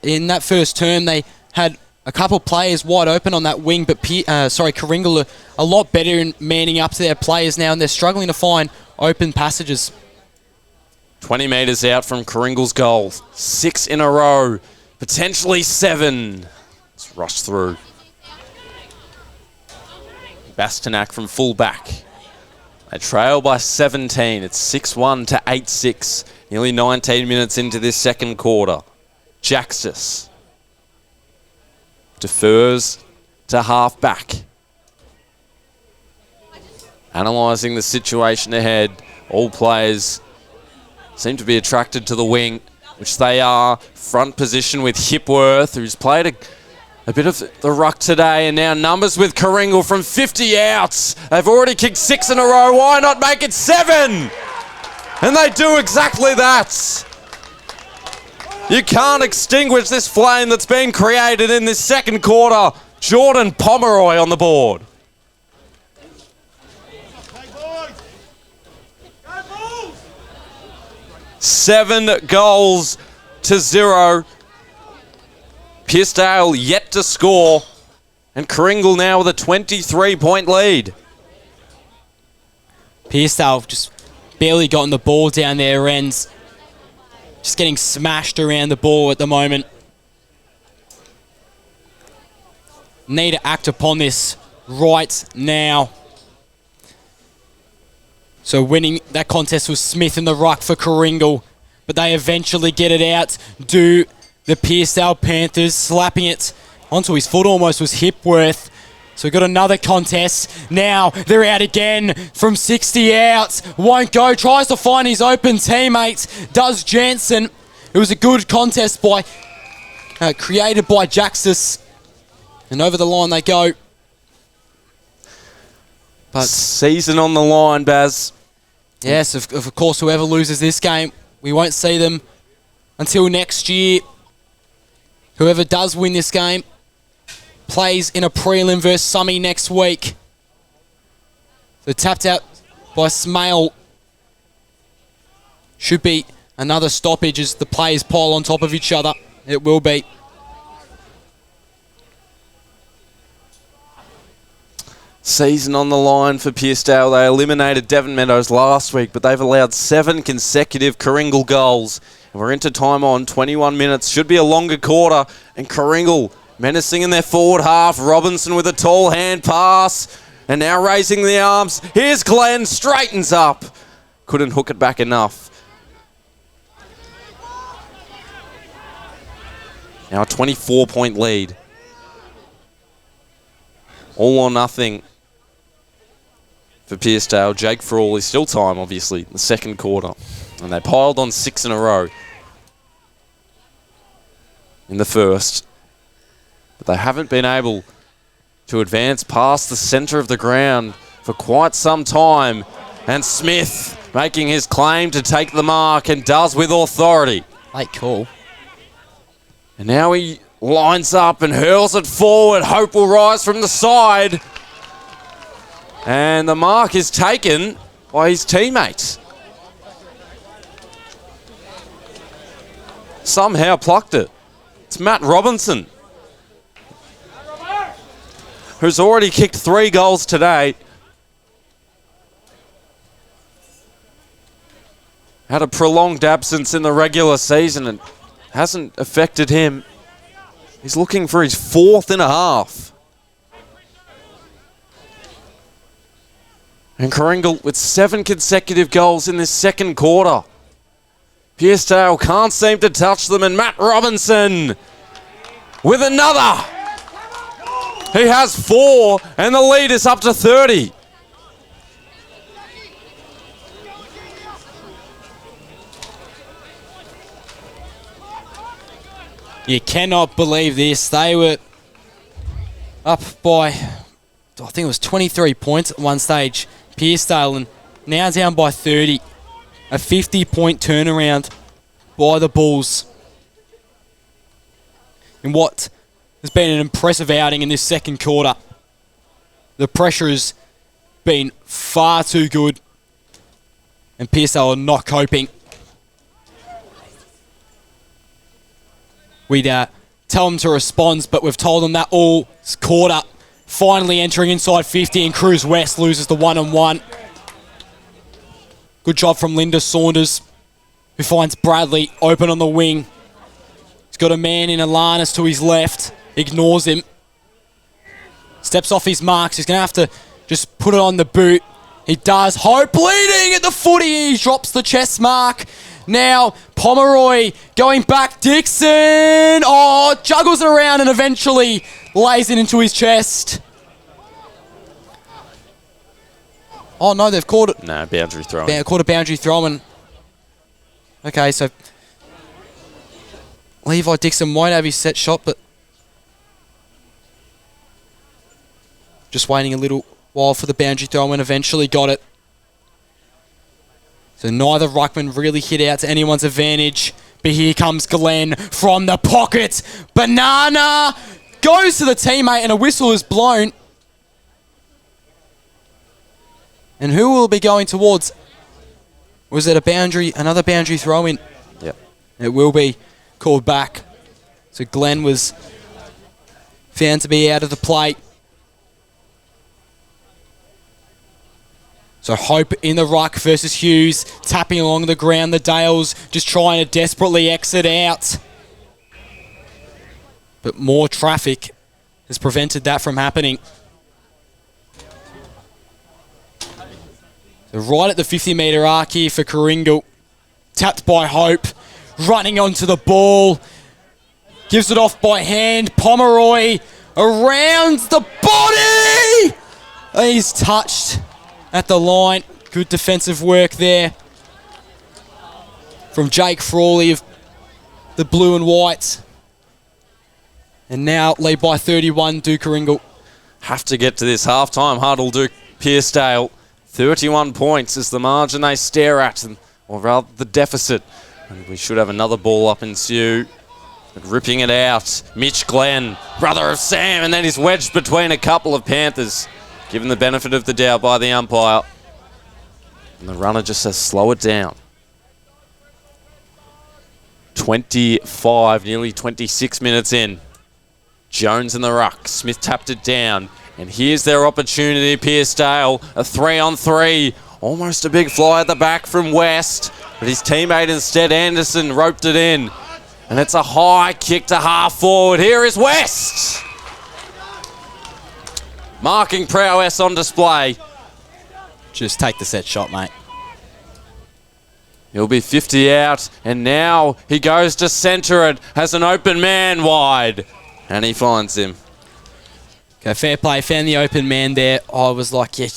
In that first term, they had a couple players wide open on that wing, but Karingal are a lot better in manning up to their players now, and they're struggling to find open passages. 20 metres out from Karingal's goal. 6 in a row, potentially 7. Let's rush through. Bastanak from full back. They trail by 17. It's 6-1 to 8-6. Nearly 19 minutes into this second quarter. Jaxus defers to half back. Analysing the situation ahead. All players seem to be attracted to the wing, which they are. Front position with Hipworth, who's played a bit of the ruck today, and now numbers with Karingal from 50 outs. They've already kicked 6 in a row. Why not make it 7? And they do exactly that. You can't extinguish this flame that's been created in this second quarter. Jordan Pomeroy on the board. Seven goals to 0. Pearcedale yet to score, and Karingal now with a 23-point lead. Pearcedale just barely gotten the ball down their ends. Just getting smashed around the ball at the moment. Need to act upon this right now. So winning that contest was Smith in the ruck for Karingal, but they eventually get it out. Do the Pearcedale Panthers, slapping it onto his foot almost was Hipworth. So we've got another contest. Now they're out again from 60 out. Won't go. Tries to find his open teammates. Does Jansen. It was a good contest created by Jaxus. And over the line they go. But season on the line, Baz. Yes, of course, whoever loses this game, we won't see them until next year. Whoever does win this game plays in a prelim versus Summy next week. So tapped out by Smale. Should be another stoppage as the players pile on top of each other. It will be. Season on the line for Pearcedale. They eliminated Devon Meadows last week, but they've allowed 7 consecutive Karingal goals. And we're into time on 21 minutes. Should be a longer quarter. And Karingal menacing in their forward half. Robinson with a tall hand pass. And now raising the arms. Here's Glenn. Straightens up. Couldn't hook it back enough. Now a 24-point lead. All or nothing for Pearcedale. Jake Frawl is still time, obviously, in the second quarter. And they piled on 6 in a row in the first. But they haven't been able to advance past the centre of the ground for quite some time. And Smith making his claim to take the mark and does with authority. Late call. And now he lines up and hurls it forward. Hope will rise from the side. And the mark is taken by his teammates. Somehow plucked it. It's Matt Robinson, who's already kicked 3 goals today. Had a prolonged absence in the regular season and hasn't affected him. He's looking for his 4th in a half. And Karingal with 7 consecutive goals in this second quarter. Pearcedale can't seem to touch them, and Matt Robinson with another. He has 4, and the lead is up to 30. You cannot believe this. They were up by, I think it was 23 points at one stage, Pearcedale, and now down by 30. A 50-point turnaround by the Bulls. In what has been an impressive outing in this second quarter. The pressure has been far too good, and Pearcedale are not coping. We'd tell them to respond, but we've told them that all quarter. Finally entering inside 50, and Cruz West loses the 1-on-1. Good job from Linda Saunders, who finds Bradley open on the wing. He's got a man in Alanis to his left, ignores him. Steps off his marks. He's going to have to just put it on the boot. He does. Hope bleeding at the footy. He drops the chest mark. Now, Pomeroy going back. Dixon. Oh, juggles it around and eventually lays it into his chest. Oh, no, they've called it. No, boundary throwing. Called a boundary throw. And okay, so Levi Dixon might have his set shot, but just waiting a little while for the boundary throw and eventually got it. So neither ruckman really hit out to anyone's advantage. But here comes Glenn from the pocket. Banana goes to the teammate and a whistle is blown. And who will be going towards? Was it a boundary, another boundary throw in? Yep. It will be called back. So Glenn was found to be out of the play. So Hope in the ruck versus Hughes, tapping along the ground. The Dales just trying to desperately exit out. But more traffic has prevented that from happening. So right at the 50-metre arc here for Karingal. Tapped by Hope. Running onto the ball. Gives it off by hand. Pomeroy around the body. He's touched at the line. Good defensive work there from Jake Frawley of the blue and white. And now lead by 31, do Karingal. Have to get to this half-time huddle, do Pearcedale. 31 points is the margin they stare at, or rather the deficit. And we should have another ball up in Sioux. But ripping it out, Mitch Glenn, brother of Sam, and then he's wedged between a couple of Panthers, given the benefit of the doubt by the umpire. And the runner just says, slow it down. 25, nearly 26 minutes in. Jones in the ruck. Smith tapped it down. And here's their opportunity, Pearcedale. A 3-on-3. Almost a big fly at the back from West. But his teammate instead, Anderson, roped it in. And it's a high kick to half forward. Here is West. Marking prowess on display. Just take the set shot, mate. He'll be 50 out, and now he goes to centre it, has an open man wide, and he finds him. Okay, fair play, found the open man there. I was like, yeah,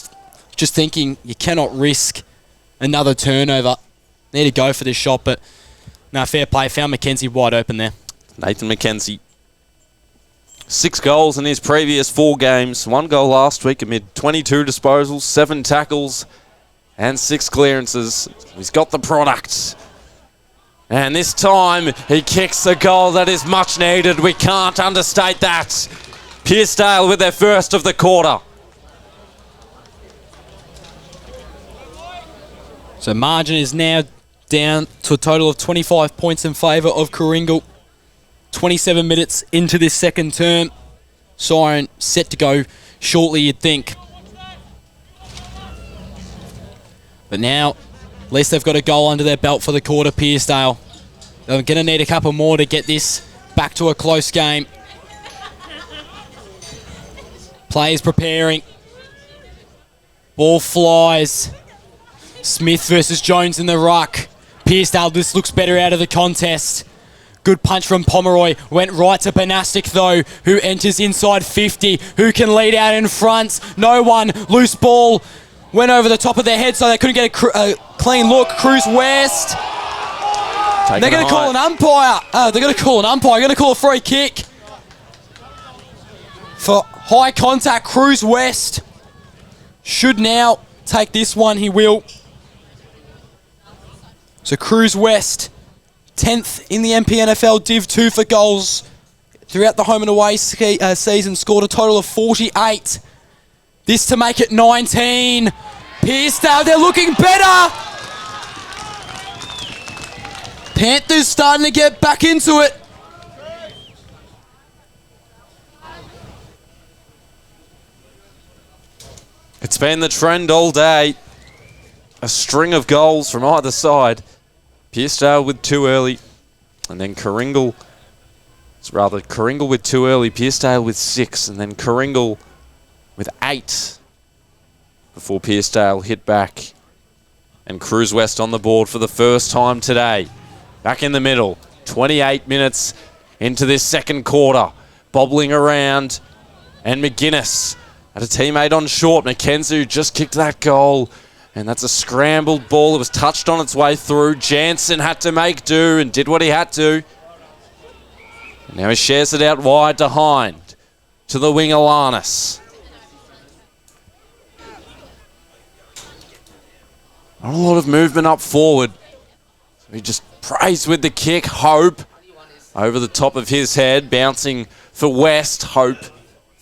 just thinking you cannot risk another turnover. Need to go for this shot, but no, fair play, found McKenzie wide open there. Nathan McKenzie. 6 goals in his previous 4 games, 1 goal last week amid 22 disposals, 7 tackles, and 6 clearances. He's got the product. And this time, he kicks a goal that is much needed. We can't understate that. Pearcedale with their first of the quarter. So margin is now down to a total of 25 points in favour of Karingal. 27 minutes into this second term. Siren set to go shortly, you'd think. But now, at least they've got a goal under their belt for the quarter, Pearcedale. They're going to need a couple more to get this back to a close game. Players preparing. Ball flies. Smith versus Jones in the ruck. Pearcedale, this looks better out of the contest. Good punch from Pomeroy. Went right to Banastic, though, who enters inside 50. Who can lead out in front? No one. Loose ball. Went over the top of their head, so they couldn't get a clean look. Cruz West. They're going to call an umpire. They're going to call an umpire. They're going to call a free kick. For high contact, Cruz West should now take this one. He will. So Cruz West, 10th in the Mpnfl DIV2 for goals throughout the home and away season. Scored a total of 48. This to make it 19. Pearcedale, they're looking better. Panthers starting to get back into it. It's been the trend all day. A string of goals from either side. Pearcedale with 2 early. And then Karingal with 2 early. Pearcedale with 6. And then Karingal with 8 before Pearcedale hit back. And Cruz West on the board for the first time today. Back in the middle. 28 minutes into this second quarter. Bobbling around. And McGuinness had a teammate on short. McKenzie just kicked that goal. And that's a scrambled ball. It was touched on its way through. Jansen had to make do and did what he had to. And now he shares it out wide to Hind. To the wing, Alanis. Not a lot of movement up forward. He just prays with the kick. Hope over the top of his head. Bouncing for West. Hope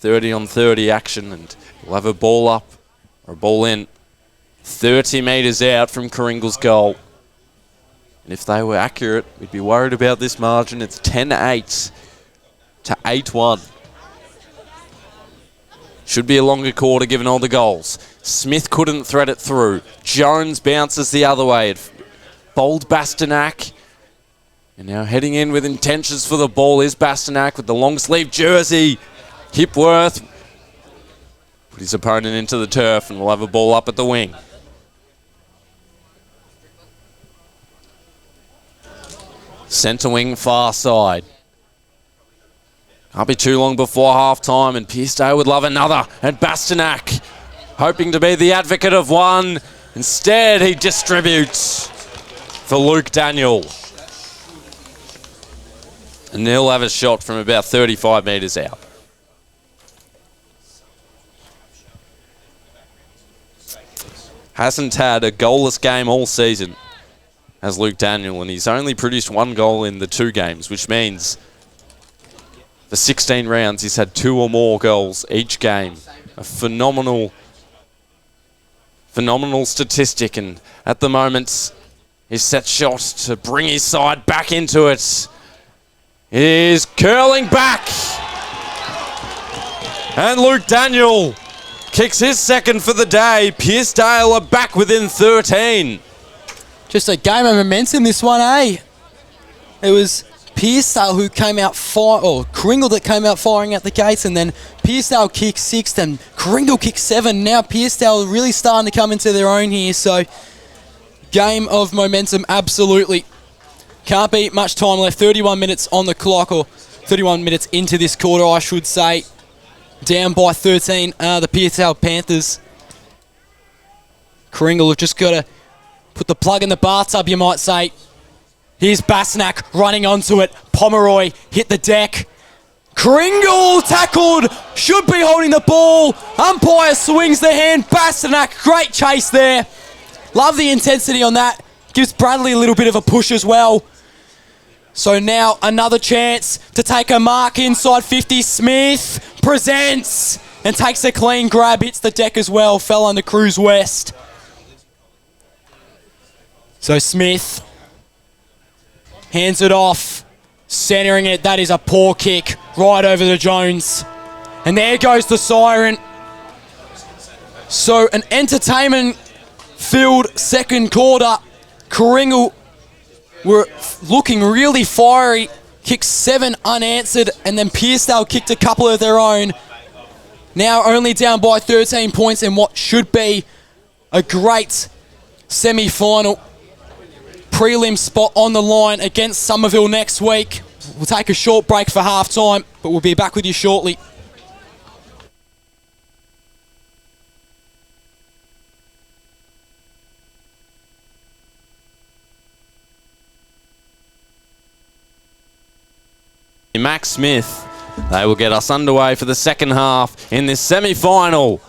30-on-30 action. And we'll have a ball up or a ball in. 30 metres out from Karingal's goal. And if they were accurate, we'd be worried about this margin. It's 10-8 to 8-1. Should be a longer quarter given all the goals. Smith couldn't thread it through. Jones bounces the other way. It bowled Bastanak. And now heading in with intentions for the ball is Bastanak with the long sleeve jersey. Hipworth put his opponent into the turf and we'll have a ball up at the wing. Centre wing far side. Can't be too long before half-time, and Pearcedale would love another. And Bastanak, hoping to be the advocate of one. Instead, he distributes for Luke Daniel. And he'll have a shot from about 35 metres out. Hasn't had a goalless game all season as Luke Daniel, and he's only produced 1 goal in the 2 games, which means for 16 rounds he's had 2 or more goals each game. A phenomenal statistic, and at the moment his set shot to bring his side back into it is curling back, and Luke Daniel kicks his second for the day. Pearcedale are back within 13. Just a game of momentum, this one, eh? It was Pearcedale who came out Karingal that came out firing at the gates, and then Pearcedale kicked 6th and Karingal kicked 7. Now Pearcedale are really starting to come into their own here, so game of momentum, absolutely. Can't be much time left. 31 minutes on the clock, or 31 minutes into this quarter, I should say. Down by 13, the Pearcedale Panthers. Karingal have just got to put the plug in the bathtub, you might say. Here's Bastanak running onto it. Pomeroy hit the deck. Karingal tackled. Should be holding the ball. Umpire swings the hand. Bastanak, great chase there. Love the intensity on that. Gives Bradley a little bit of a push as well. So now another chance to take a mark inside 50. Smith presents and takes a clean grab. Hits the deck as well. Fell under Cruz West. So Smith hands it off. Centering it. That is a poor kick. Right over to Jones. And there goes the siren. So an entertainment-filled second quarter. Karingal were looking really fiery. Kicked 7 unanswered, and then Pearcedale kicked a couple of their own. Now only down by 13 points in what should be a great semi-final. Prelim spot on the line against Somerville next week. We'll take a short break for half-time, but we'll be back with you shortly. Max Smith, they will get us underway for the second half in this semi-final.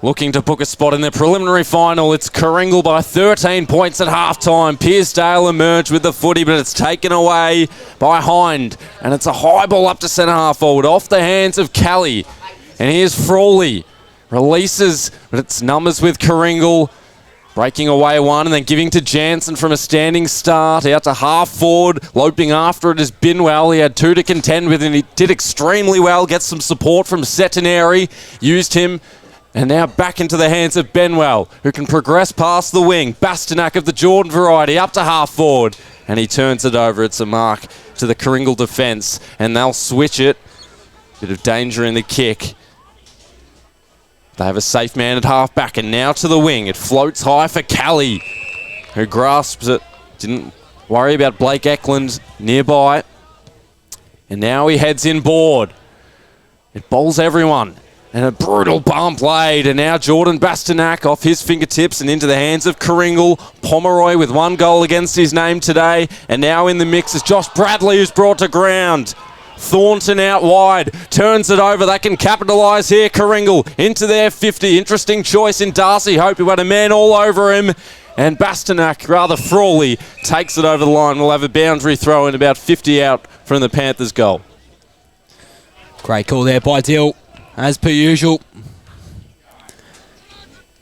Looking to book a spot in the preliminary final. It's Karingal by 13 points at halftime. Pearcedale emerged with the footy, but it's taken away by Hind. And it's a high ball up to centre half forward off the hands of Kelly. And here's Frawley. Releases, but it's numbers with Karingal. Breaking away one and then giving to Jansen from a standing start. Out to half forward. Loping after it is Binwell. He had 2 to contend with and he did extremely well. Gets some support from Setinari. Used him. And now back into the hands of Benwell, who can progress past the wing. Bastanak of the Jordan variety up to half forward. And he turns it over. It's a mark to the Karingal defence. And they'll switch it. Bit of danger in the kick. They have a safe man at half back, and now to the wing. It floats high for Callie, who grasps it. Didn't worry about Blake Eklund nearby. And now he heads inboard. It bowls everyone. And a brutal bump laid. And now Jordan Bastanak off his fingertips and into the hands of Karingal. Pomeroy with 1 goal against his name today. And now in the mix is Josh Bradley, who's brought to ground. Thornton out wide, turns it over. They can capitalise here. Karingal into their 50. Interesting choice in Darcy Hope, who had a man all over him. And Bastanak, rather Frawley, takes it over the line. We'll have a boundary throw in about 50 out from the Panthers' goal. Great call there by Dill, as per usual.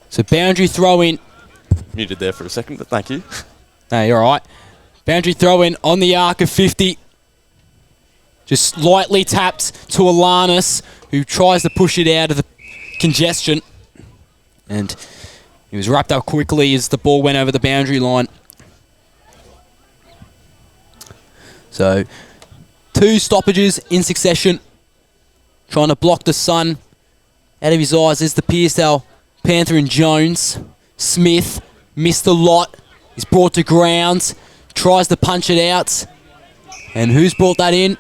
So boundary throw in. Muted there for a second, but thank you. No, you're all right. Boundary throw in on the arc of 50. Just lightly tapped to Alanis, who tries to push it out of the congestion. And he was wrapped up quickly as the ball went over the boundary line. So, 2 stoppages in succession. Trying to block the sun out of his eyes is the Pearcedale Panther and Jones. Smith missed a lot. He's brought to ground. Tries to punch it out. And who's brought that in?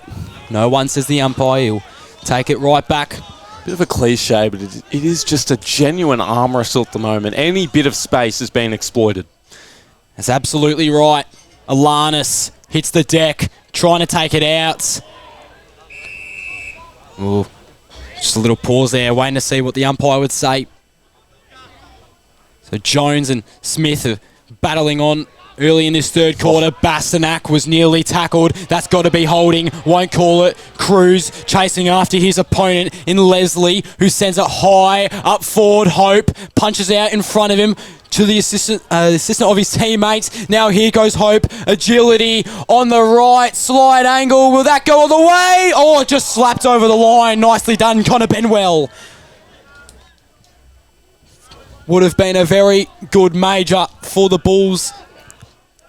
No one, says the umpire. He'll take it right back. Bit of a cliche, but it is just a genuine arm wrestle at the moment. Any bit of space is being exploited. That's absolutely right. Alanis hits the deck, trying to take it out. Ooh, just a little pause there, waiting to see what the umpire would say. So Jones and Smith are battling on early in this third quarter. Bastanak was nearly tackled. That's got to be holding. Won't call it. Cruz chasing after his opponent in Leslie, who sends it high up forward. Hope punches out in front of him to the assistant of his teammates. Now here goes Hope. Agility on the right. Slide angle. Will that go all the way? Oh, it just slapped over the line. Nicely done, Connor Benwell. Would have been a very good major for the Bulls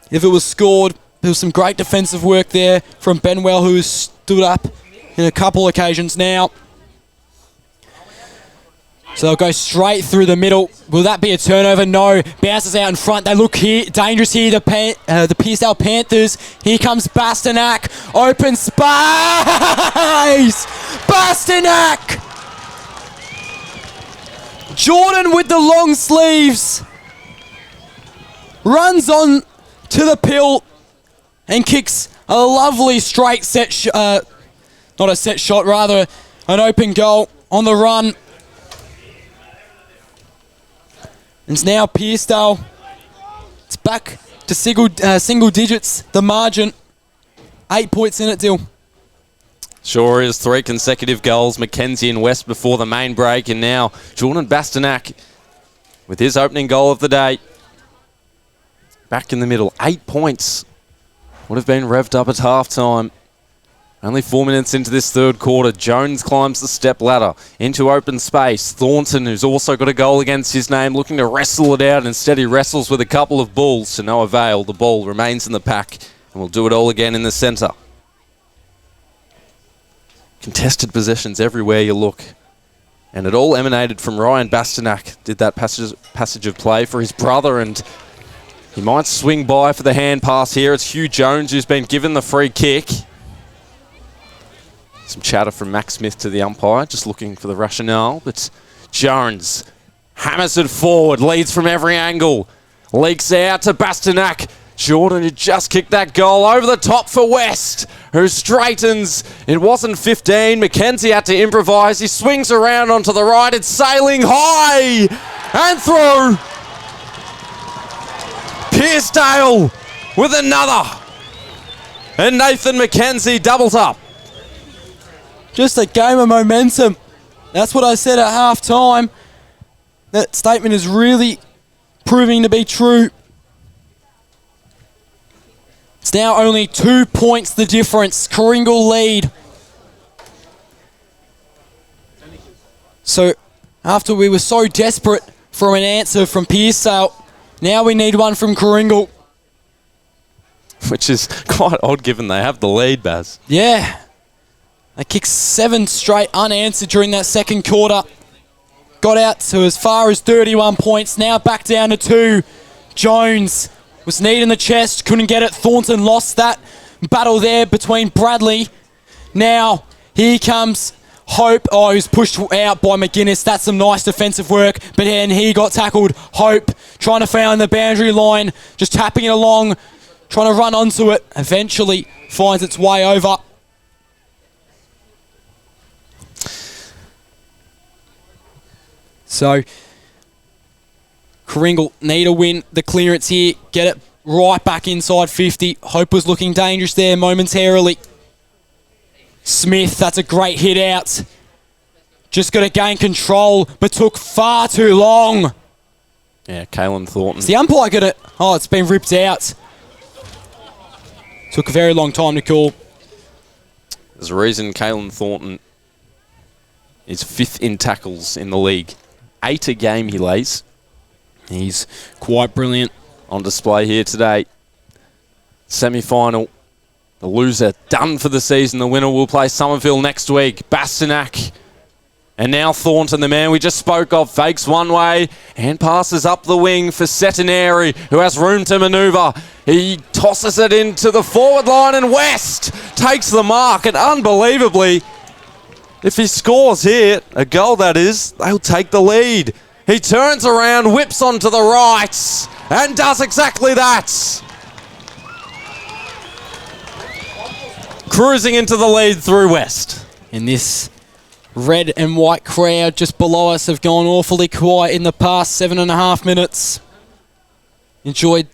if it was scored. There was some great defensive work there from Benwell, who has stood up in a couple occasions now. So they'll go straight through the middle. Will that be a turnover? No. Bounces out in front. They look here, dangerous here, the Pearcedale Panthers. Here comes Bastanak. Open space! Bastanak! Jordan with the long sleeves. Runs on to the pill and kicks a lovely straight set, not a set shot, rather an open goal on the run. It's now Pearcedale. It's back to single digits, the margin. 8 points in it, Dill. Sure is. 3 consecutive goals. Mackenzie and West before the main break, and now Jordan Bastanak with his opening goal of the day. Back in the middle. 8 points. Would have been revved up at halftime. Only 4 minutes into this third quarter. Jones climbs the step ladder into open space. Thornton, who's also got a goal against his name, looking to wrestle it out. Instead, he wrestles with a couple of Bulls to no avail. The ball remains in the pack, and we'll do it all again in the centre. Contested possessions everywhere you look. And it all emanated from Ryan Bastanak. Did that passage of play for his brother, and he might swing by for the hand pass here. It's Hugh Jones who's been given the free kick. Some chatter from Max Smith to the umpire, just looking for the rationale. But Jones hammers it forward, leads from every angle. Leaks out to Bastanak. Jordan, who just kicked that goal over the top for West, who straightens. It wasn't 15. Mackenzie had to improvise. He swings around onto the right. It's sailing high and through. Pearcedale with another. And Nathan Mackenzie doubles up. Just a game of momentum. That's what I said at half-time. That statement is really proving to be true. It's now only 2 points the difference. Karingal lead. So after we were so desperate for an answer from Pearcedale, now we need one from Karingal. Which is quite odd given they have the lead, Baz. Yeah. They kicked 7 straight unanswered during that second quarter. Got out to as far as 31 points. Now back down to 2. Jones was kneed in the chest, couldn't get it. Thornton lost that battle there between Bradley. Now here comes Hope. Oh, he was pushed out by McGuinness. That's some nice defensive work. But then he got tackled. Hope trying to find the boundary line, just tapping it along, trying to run onto it. Eventually finds its way over. So Karingal need to win the clearance here. Get it right back inside 50. Hope was looking dangerous there momentarily. Smith, that's a great hit out. Just got to gain control, but took far too long. Yeah, Kalen Thornton. Is the umpire got it? Oh, it's been ripped out. Took a very long time to call. There's a reason Kalen Thornton is 5th in tackles in the league. 8 a game he lays. He's quite brilliant. On display here today. Semi-final. The loser done for the season. The winner will play Somerville next week. Bastanak. And now Thornton, the man we just spoke of, fakes one way and passes up the wing for Setinari, who has room to manoeuvre. He tosses it into the forward line, and West takes the mark. And unbelievably, If he scores here, a goal that is, they'll take the lead. He turns around, whips onto the right, and does exactly that. Cruising into the lead through West. And this red and white crowd just below us have gone awfully quiet in the past 7.5 minutes. Enjoyed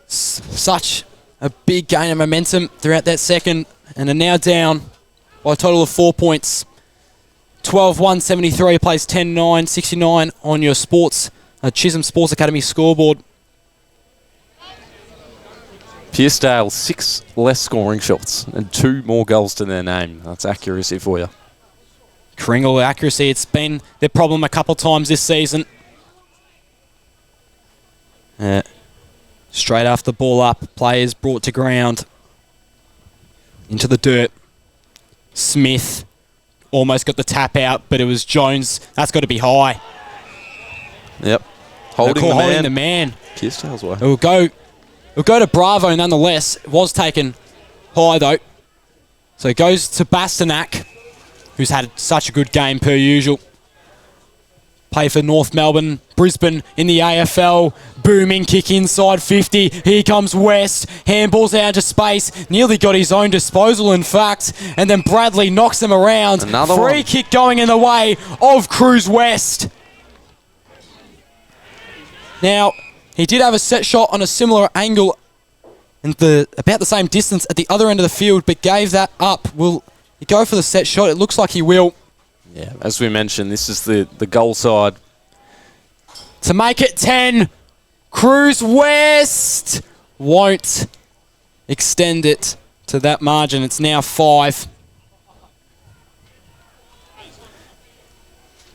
such a big gain of momentum throughout that second and are now down by a total of 4 points. 12-1-73 plays 10-9-69 on your Chisholm Sports Academy scoreboard. Pearcedale, 6 less scoring shots and 2 more goals to their name. That's accuracy for you. Karingal accuracy, it's been their problem a couple times this season. Straight after the ball up, players brought to ground. Into the dirt. Smith almost got the tap out, but it was Jones. That's got to be high. Yep. Holding the man. Pearcedale's way. It'll go to Bravo nonetheless. It was taken high though. So it goes to Bastanak, who's had such a good game per usual. Play for North Melbourne, Brisbane in the AFL. Booming kick inside 50. Here comes West. Handballs out to space. Nearly got his own disposal, in fact. And then Bradley knocks him around. Another free one. Kick going in the way of Cruz West. Now, he did have a set shot on a similar angle and about the same distance at the other end of the field, but gave that up. Will he go for the set shot? It looks like he will. Yeah, as we mentioned, this is the goal side. To make it 10, Cruz West won't extend it to that margin. It's now 5.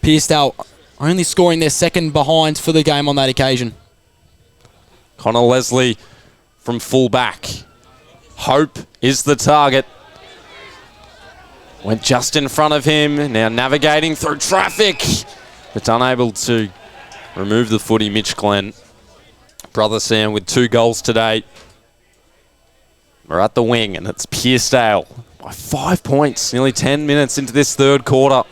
Pearcedale only scoring their second behind for the game on that occasion. Connor Leslie from full-back. Hope is the target. Went just in front of him, now navigating through traffic, but unable to remove the footy. Mitch Glenn, brother Sam, with 2 goals today. We're at the wing, and it's Pearcedale by 5 points, nearly 10 minutes into this third quarter.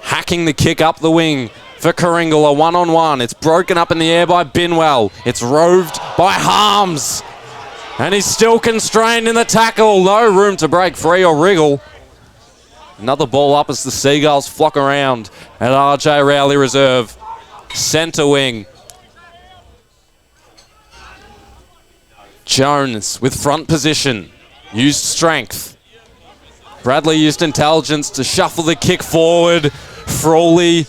Hacking the kick up the wing for Karingal, a one-on-one. It's broken up in the air by Binwell. It's roved by Harms. And he's still constrained in the tackle. No room to break free or wriggle. Another ball up as the Seagulls flock around at RJ Rowley Reserve. Centre wing. Jones with front position. Used strength. Bradley used intelligence to shuffle the kick forward. Frawley.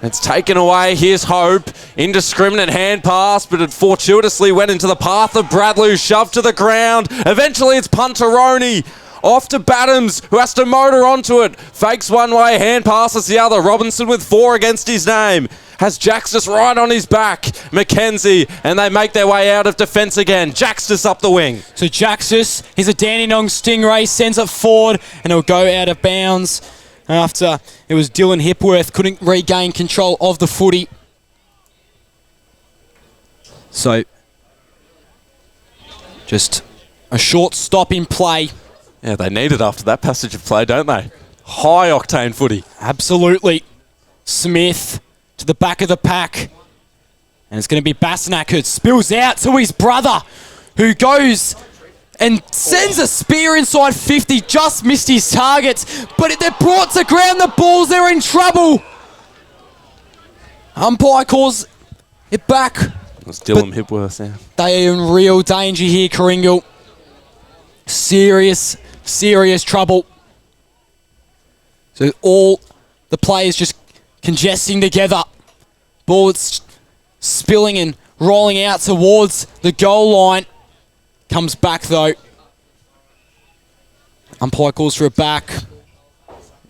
It's taken away. Here's Hope. Indiscriminate hand pass, but it fortuitously went into the path of Bradley, who shoved to the ground. Eventually, it's Punteroni. Off to Battams, who has to motor onto it. Fakes one way, hand passes the other. Robinson with 4 against his name. Has Jaxtus right on his back. McKenzie, and they make their way out of defence again. Jaxtus up the wing. So Jaxtus, he's a Dandenong Stingray, sends it forward, and it'll go out of bounds after it was Dylan Hipworth couldn't regain control of the footy. So, just a short stop in play. Yeah, they need it after that passage of play, don't they? High octane footy. Absolutely. Smith to the back of the pack. And it's going to be Bastanak who spills out to his brother, who goes and sends a spear inside 50. Just missed his targets, but they're brought to ground. The Bulls, they're in trouble. Umpire calls it back. It was Dylan Hipworth, yeah. They are in real danger here, Karingal. Serious trouble. So all the players just congesting together. Bullets spilling and rolling out towards the goal line. Comes back though. Umpire calls for a back.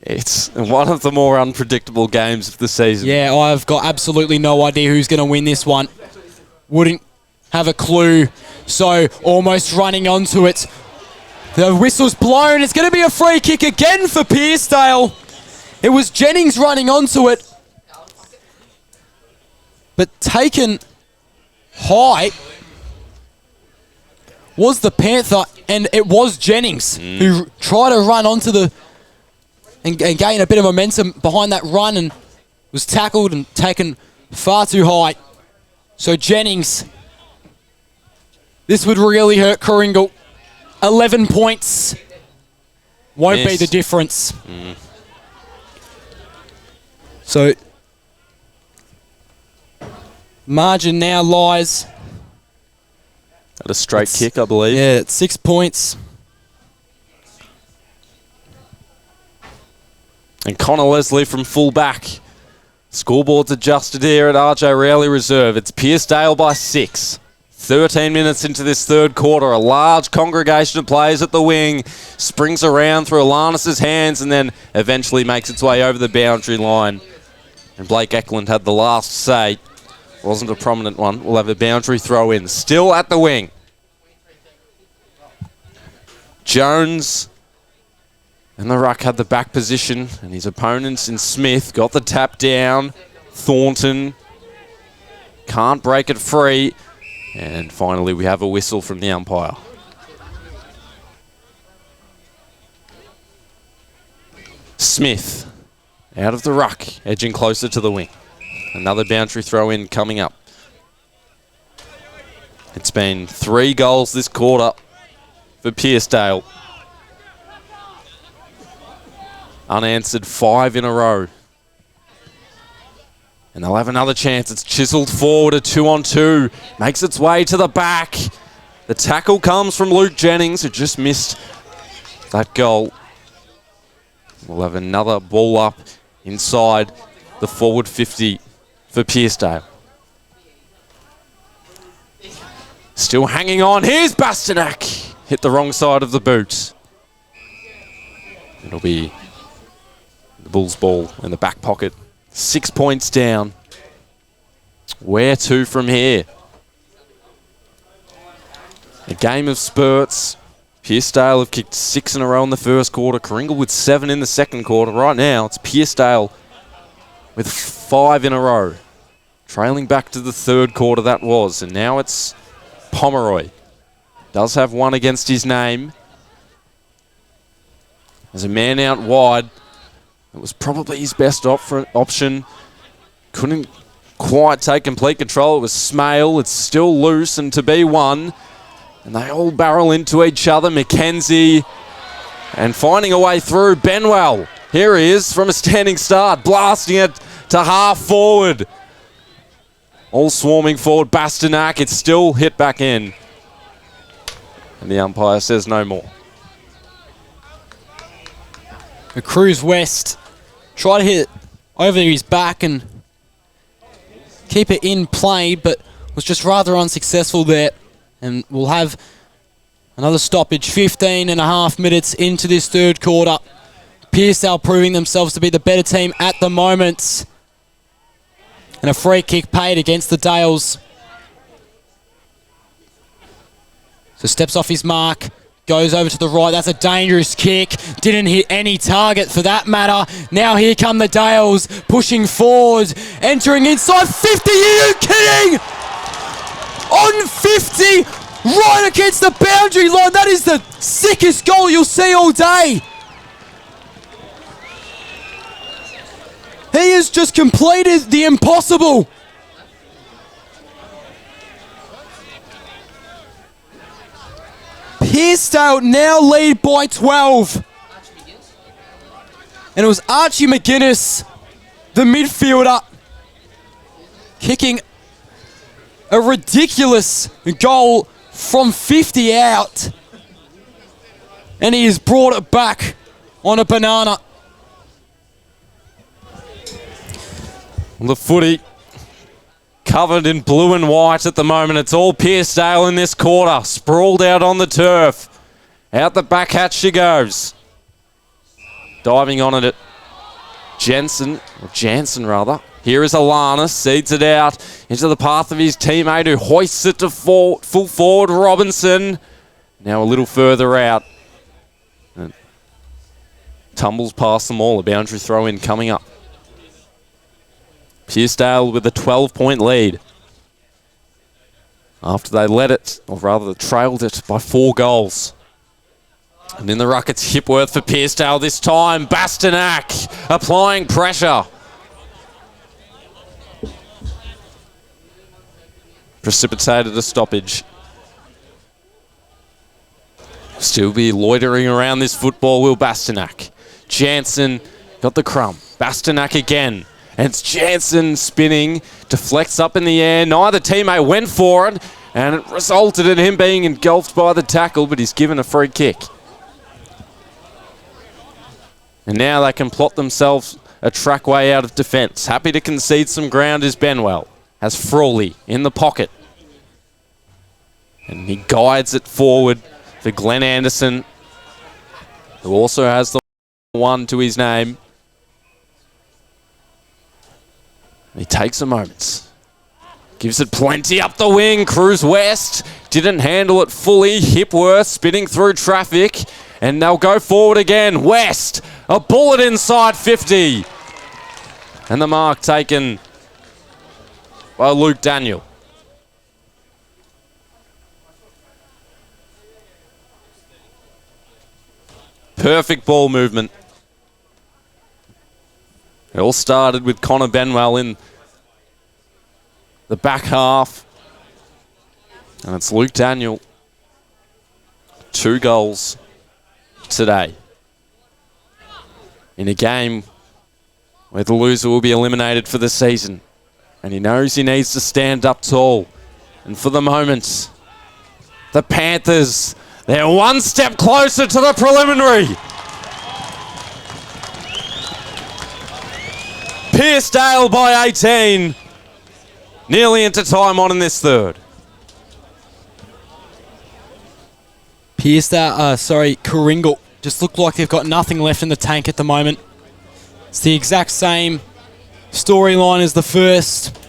It's one of the more unpredictable games of the season. Yeah, I've got absolutely no idea who's going to win this one. Wouldn't have a clue. So almost running onto it. The whistle's blown. It's going to be a free kick again for Pearcedale. It was Jennings running onto it, but taken high was the Panther, and it was Jennings who tried to run onto the and gain a bit of momentum behind that run, and was tackled and taken far too high. So Jennings, this would really hurt Karingal. 11 points won't be the difference. So margin now lies at a straight kick, I believe. Yeah, it's 6 points. And Connor Leslie from full-back. Scoreboard's adjusted here at RJ Rowley Reserve. It's Pearcedale by 6. 13 minutes into this third quarter. A large congregation of players at the wing. Springs around through Alanis' hands and then eventually makes its way over the boundary line. And Blake Eklund had the last say. Wasn't a prominent one. We'll have a boundary throw in. Still at the wing. Jones and the ruck had the back position, and his opponents in Smith got the tap down. Thornton can't break it free. And finally we have a whistle from the umpire. Smith out of the ruck, edging closer to the wing. Another boundary throw in coming up. It's been 3 goals this quarter for Pearcedale. Unanswered 5 in a row. And they'll have another chance. It's chiseled forward, a 2-on-2. Makes its way to the back. The tackle comes from Luke Jennings, who just missed that goal. We'll have another ball up inside the forward 50 for Pearcedale. Still hanging on. Here's Bastanak. Hit the wrong side of the boot. It'll be the Bulls' ball in the back pocket. 6 points down. Where to from here? A game of spurts. Pearcedale have kicked 6 in a row in the first quarter. Karingal with 7 in the second quarter. Right now, it's Pearcedale with 5 in a row. Trailing back to the third quarter that was. And now it's Pomeroy. Does have one against his name. There's a man out wide. It was probably his best option. Couldn't quite take complete control. It was Smale. It's still loose and to be one. And they all barrel into each other. McKenzie and finding a way through. Benwell. Here he is from a standing start. Blasting it to half forward. All swarming forward. Bastanak. It's still hit back in. And the umpire says no more. The Cruise West try to hit over his back and keep it in play, but was just rather unsuccessful there. And we'll have another stoppage, 15 and a half minutes into this third quarter. Pearcedale proving themselves to be the better team at the moment. And a free kick paid against the Dales. So steps off his mark. Goes over to the right. That's a dangerous kick. Didn't hit any target for that matter. Now here come the Dales pushing forward. Entering inside 50. Are you kidding? On 50. Right against the boundary line. That is the sickest goal you'll see all day. He has just completed the impossible. Pearcedale now lead by 12. And it was Archie McGuinness, the midfielder, kicking a ridiculous goal from 50 out. And he has brought it back on a banana. The footy covered in blue and white at the moment. It's all Pearcedale in this quarter. Sprawled out on the turf. Out the back hatch she goes. Diving on it. Jansen rather. Here is Alanis. Seeds it out into the path of his teammate who hoists it to full forward. Robinson. Now a little further out. And tumbles past them all. A boundary throw in coming up. Pearcedale with a 12-point lead. After they led it, or rather trailed it by 4 goals. And in the ruck, it's Hipworth for Pearcedale this time. Bastenak applying pressure. Precipitated a stoppage. Still be loitering around this football, will Bastenak. Jansen got the crumb. Bastenak again. And it's Jansen spinning, deflects up in the air. Neither teammate went for it, and it resulted in him being engulfed by the tackle, but he's given a free kick. And now they can plot themselves a trackway out of defence. Happy to concede some ground is Benwell. Has Frawley in the pocket. And he guides it forward for Glenn Anderson, who also has the 1 to his name. He takes a moment. Gives it plenty up the wing. Cruz West didn't handle it fully. Hipworth spinning through traffic. And they'll go forward again. West, a bullet inside 50. And the mark taken by Luke Daniel. Perfect ball movement. It all started with Connor Benwell in the back half. And it's Luke Daniel. 2 goals today. In a game where the loser will be eliminated for the season. And he knows he needs to stand up tall. And for the moment, the Panthers, they're 1 step closer to the preliminary. Pearcedale by 18. Nearly into time on in this third. Karingal just look like they've got nothing left in the tank at the moment. It's the exact same storyline as the first.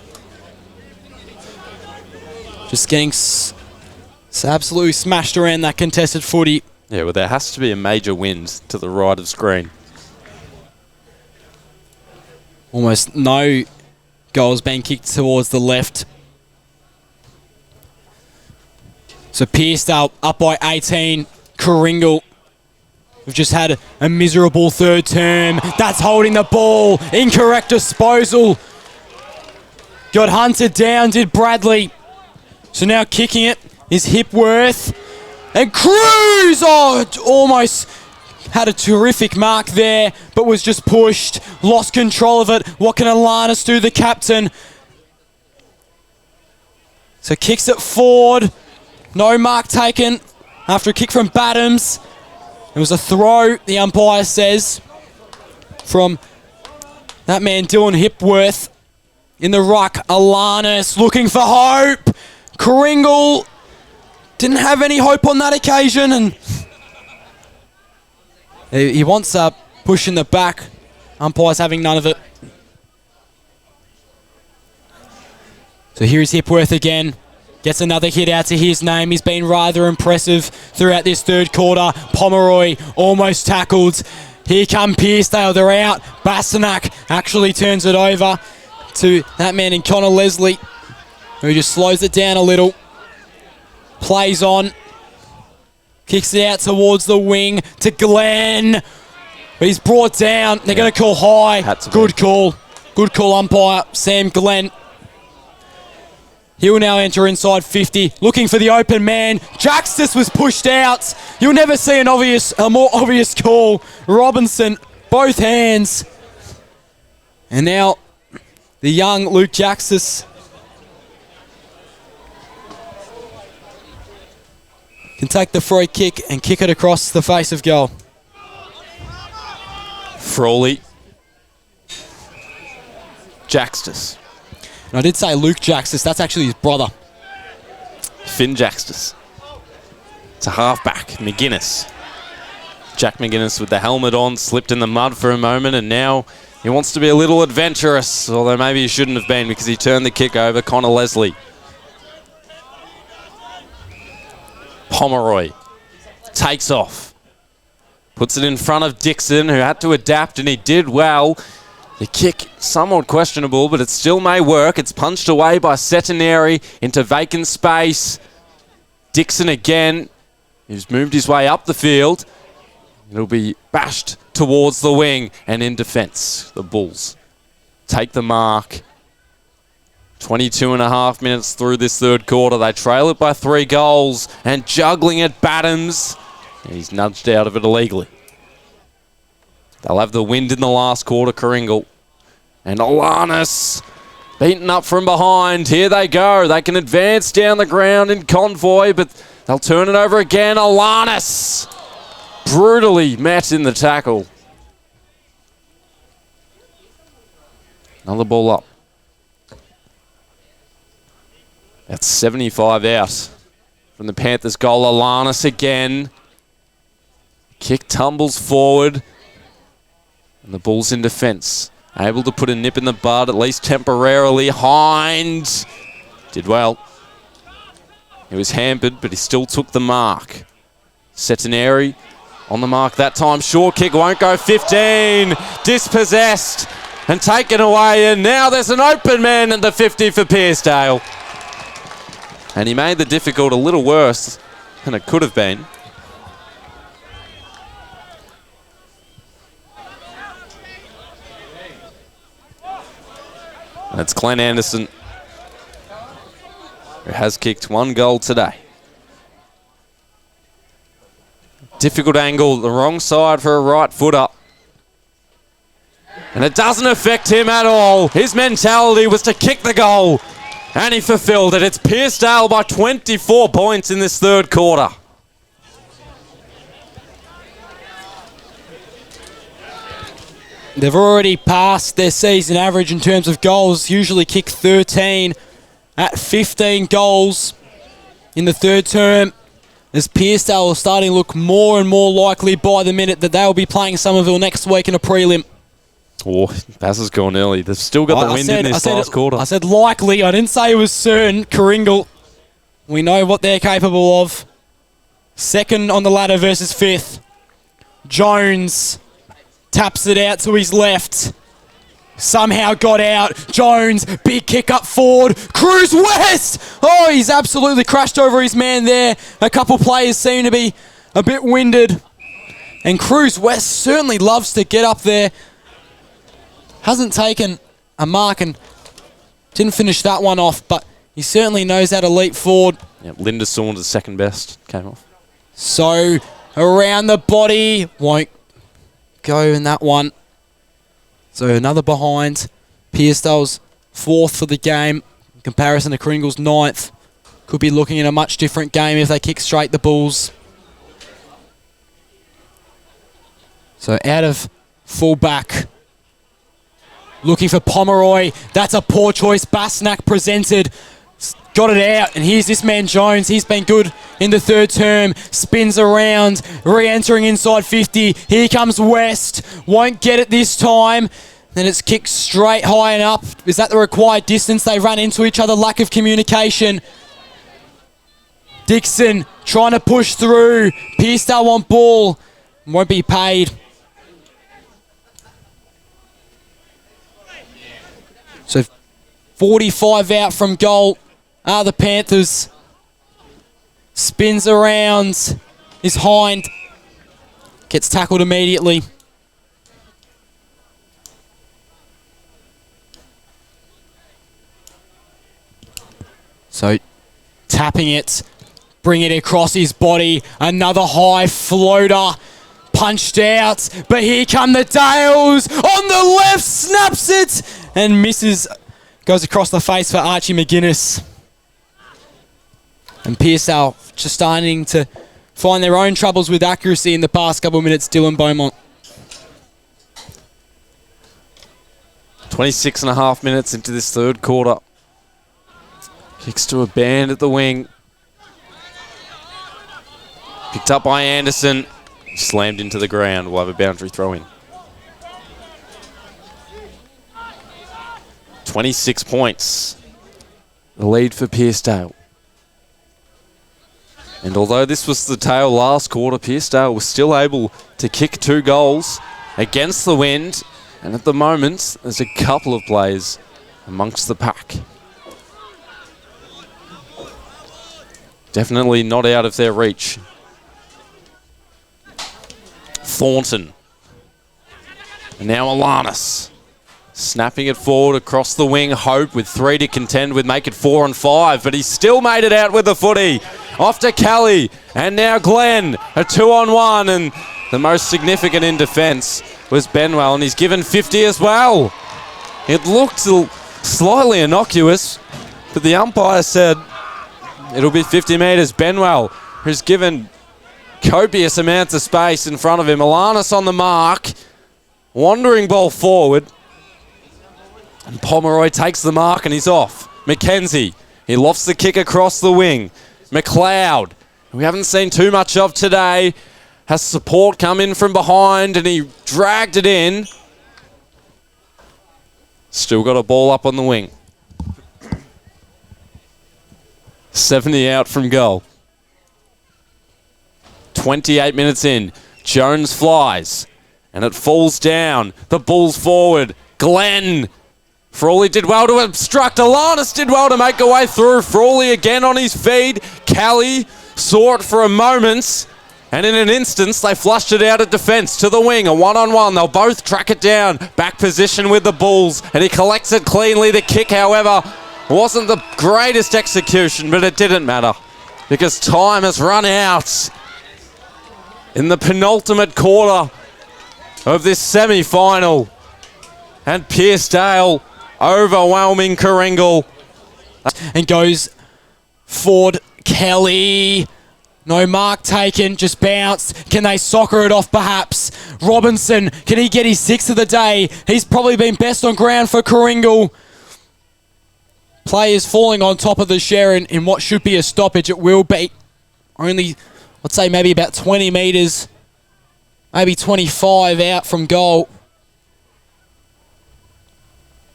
Just getting absolutely smashed around that contested footy. Yeah, well, there has to be a major wind to the right of screen. Almost no goals being kicked towards the left. So Pearcedale up by 18. Karingal, we've just had a miserable third term. That's holding the ball. Incorrect disposal. Got hunted down, did Bradley. So now kicking it is Hipworth. And Cruz! Oh, almost had a terrific mark there, but was just pushed. Lost control of it. What can Alanis do, the captain? So kicks it forward. No mark taken after a kick from Badams. It was a throw, the umpire says, from that man Dylan Hipworth. In the ruck, Alanis looking for hope. Karingal didn't have any hope on that occasion, and he wants a push in the back. Umpire's having none of it. So here's Hipworth again. Gets another hit out to his name. He's been rather impressive throughout this third quarter. Pomeroy almost tackled. Here come Pearcedale. They're out. Bastenak actually turns it over to that man in Connor Leslie, who just slows it down a little. Plays on. Kicks it out towards the wing to Glenn. But he's brought down. They're going to call high. Good call. Good call, umpire Sam Glenn. He'll now enter inside 50, looking for the open man. Jaxtis was pushed out. You'll never see a more obvious call. Robinson, both hands. And now the young Luke Jaxtis can take the free kick and kick it across the face of goal. Frawley. Jaxtis. And I did say Luke Jaxtis. That's actually his brother. Finn Jaxtis. It's a halfback. McGuinness. Jack McGuinness with the helmet on, slipped in the mud for a moment, and now he wants to be a little adventurous, although maybe he shouldn't have been because he turned the kick over. Connor Leslie. Pomeroy takes off. Puts it in front of Dixon, who had to adapt, and he did well. The kick, somewhat questionable, but it still may work. It's punched away by Setineri into vacant space. Dixon again, who's moved his way up the field. It'll be bashed towards the wing and in defence. The Bulls take the mark. 22.5 minutes through this third quarter. They trail it by 3 goals and juggling at Battams. He's nudged out of it illegally. They'll have the wind in the last quarter, Karingal. And Alanis beaten up from behind. Here they go. They can advance down the ground in convoy, but they'll turn it over again. Alanis brutally met in the tackle. Another ball up. That's 75 out from the Panthers goal. Alanis again. Kick tumbles forward. And the Bulls in defence. Able to put a nip in the bud, at least temporarily. Hind did well. He was hampered, but he still took the mark. Setineri on the mark that time. Short kick won't go. 15. Dispossessed and taken away. And now there's an open man at the 50 for Pearcedale. And he made the difficult a little worse than it could have been. That's Glenn Anderson, who has kicked 1 goal today. Difficult angle, the wrong side for a right footer. And it doesn't affect him at all. His mentality was to kick the goal. And he fulfilled it. It's Pearcedale by 24 points in this third quarter. They've already passed their season average in terms of goals. Usually kick 13 at 15 goals in the third term. As Pearcedale is starting to look more and more likely by the minute that they'll be playing Somerville next week in a prelim. Oh, Bass has gone early. They've still got the wind in this last quarter. I said likely. I didn't say it was certain. Karingal, we know what they're capable of. Second on the ladder versus 5th. Jones taps it out to his left. Somehow got out. Jones, big kick up forward. Cruz West! Oh, he's absolutely crashed over his man there. A couple players seem to be a bit winded. And Cruz West certainly loves to get up there. Hasn't taken a mark and didn't finish that one off, but he certainly knows how to leap forward. Yep, Linda Saunders, second best, came off. So, around the body. Won't go in that one. So, another behind. Pearcedale's 4th for the game in comparison to Karingal's 9th. Could be looking at a much different game if they kick straight the Bulls. So, out of fullback. Looking for Pomeroy. That's a poor choice. Basnak presented. Got it out. And here's this man Jones. He's been good in the third term. Spins around. Re-entering inside 50. Here comes West. Won't get it this time. Then it's kicked straight high and up. Is that the required distance? They run into each other. Lack of communication. Dixon trying to push through. Pearcedale on ball. Won't be paid. So 45 out from goal are the Panthers. Spins around. Is Hind. Gets tackled immediately. So tapping it. Bring it across his body. Another high floater. Punched out, but here come the Dales on the left, snaps it and misses, goes across the face for Archie McGuinness. And Pearcedale just starting to find their own troubles with accuracy in the past couple of minutes. Dylan Beaumont. 26.5 minutes into this third quarter. Kicks to a band at the wing. Picked up by Anderson. Slammed into the ground. We'll have a boundary throw in. 26 points. The lead for Pearcedale. And although this was the tail last quarter, Pearcedale was still able to kick 2 goals against the wind. And at the moment, there's a couple of plays amongst the pack. Definitely not out of their reach. Thornton. And now Alanis. Snapping it forward across the wing. Hope with 3 to contend with, make it 4 and 5. But he still made it out with the footy. Off to Kelly. And now Glenn. A 2-on-1. And the most significant in defence was Benwell. And he's given 50 as well. It looked slightly innocuous. But the umpire said it'll be 50 metres. Benwell, who's given copious amounts of space in front of him. Alanis on the mark. Wandering ball forward. And Pomeroy takes the mark and he's off. McKenzie, he lofts the kick across the wing. McLeod, who we haven't seen too much of today, has support come in from behind and he dragged it in. Still got a ball up on the wing. 70 out from goal. 28 minutes in. Jones flies and it falls down. The Bulls forward. Glenn. Frawley did well to obstruct. Alanis did well to make a way through. Frawley again on his feed. Callie saw it for a moment. And in an instance, they flushed it out of defence to the wing. A 1-on-1. They'll both track it down. Back position with the Bulls. And he collects it cleanly. The kick, however, wasn't the greatest execution, but it didn't matter. Because time has run out in the penultimate quarter of this semi-final. And Pearcedale overwhelming Karingal. And goes forward. Kelly. No mark taken, just bounced. Can they soccer it off perhaps? Robinson, can he get his 6th of the day? He's probably been best on ground for Karingal. Players falling on top of the share in what should be a stoppage. It will be only, let's say, maybe about 20 metres. Maybe 25 out from goal.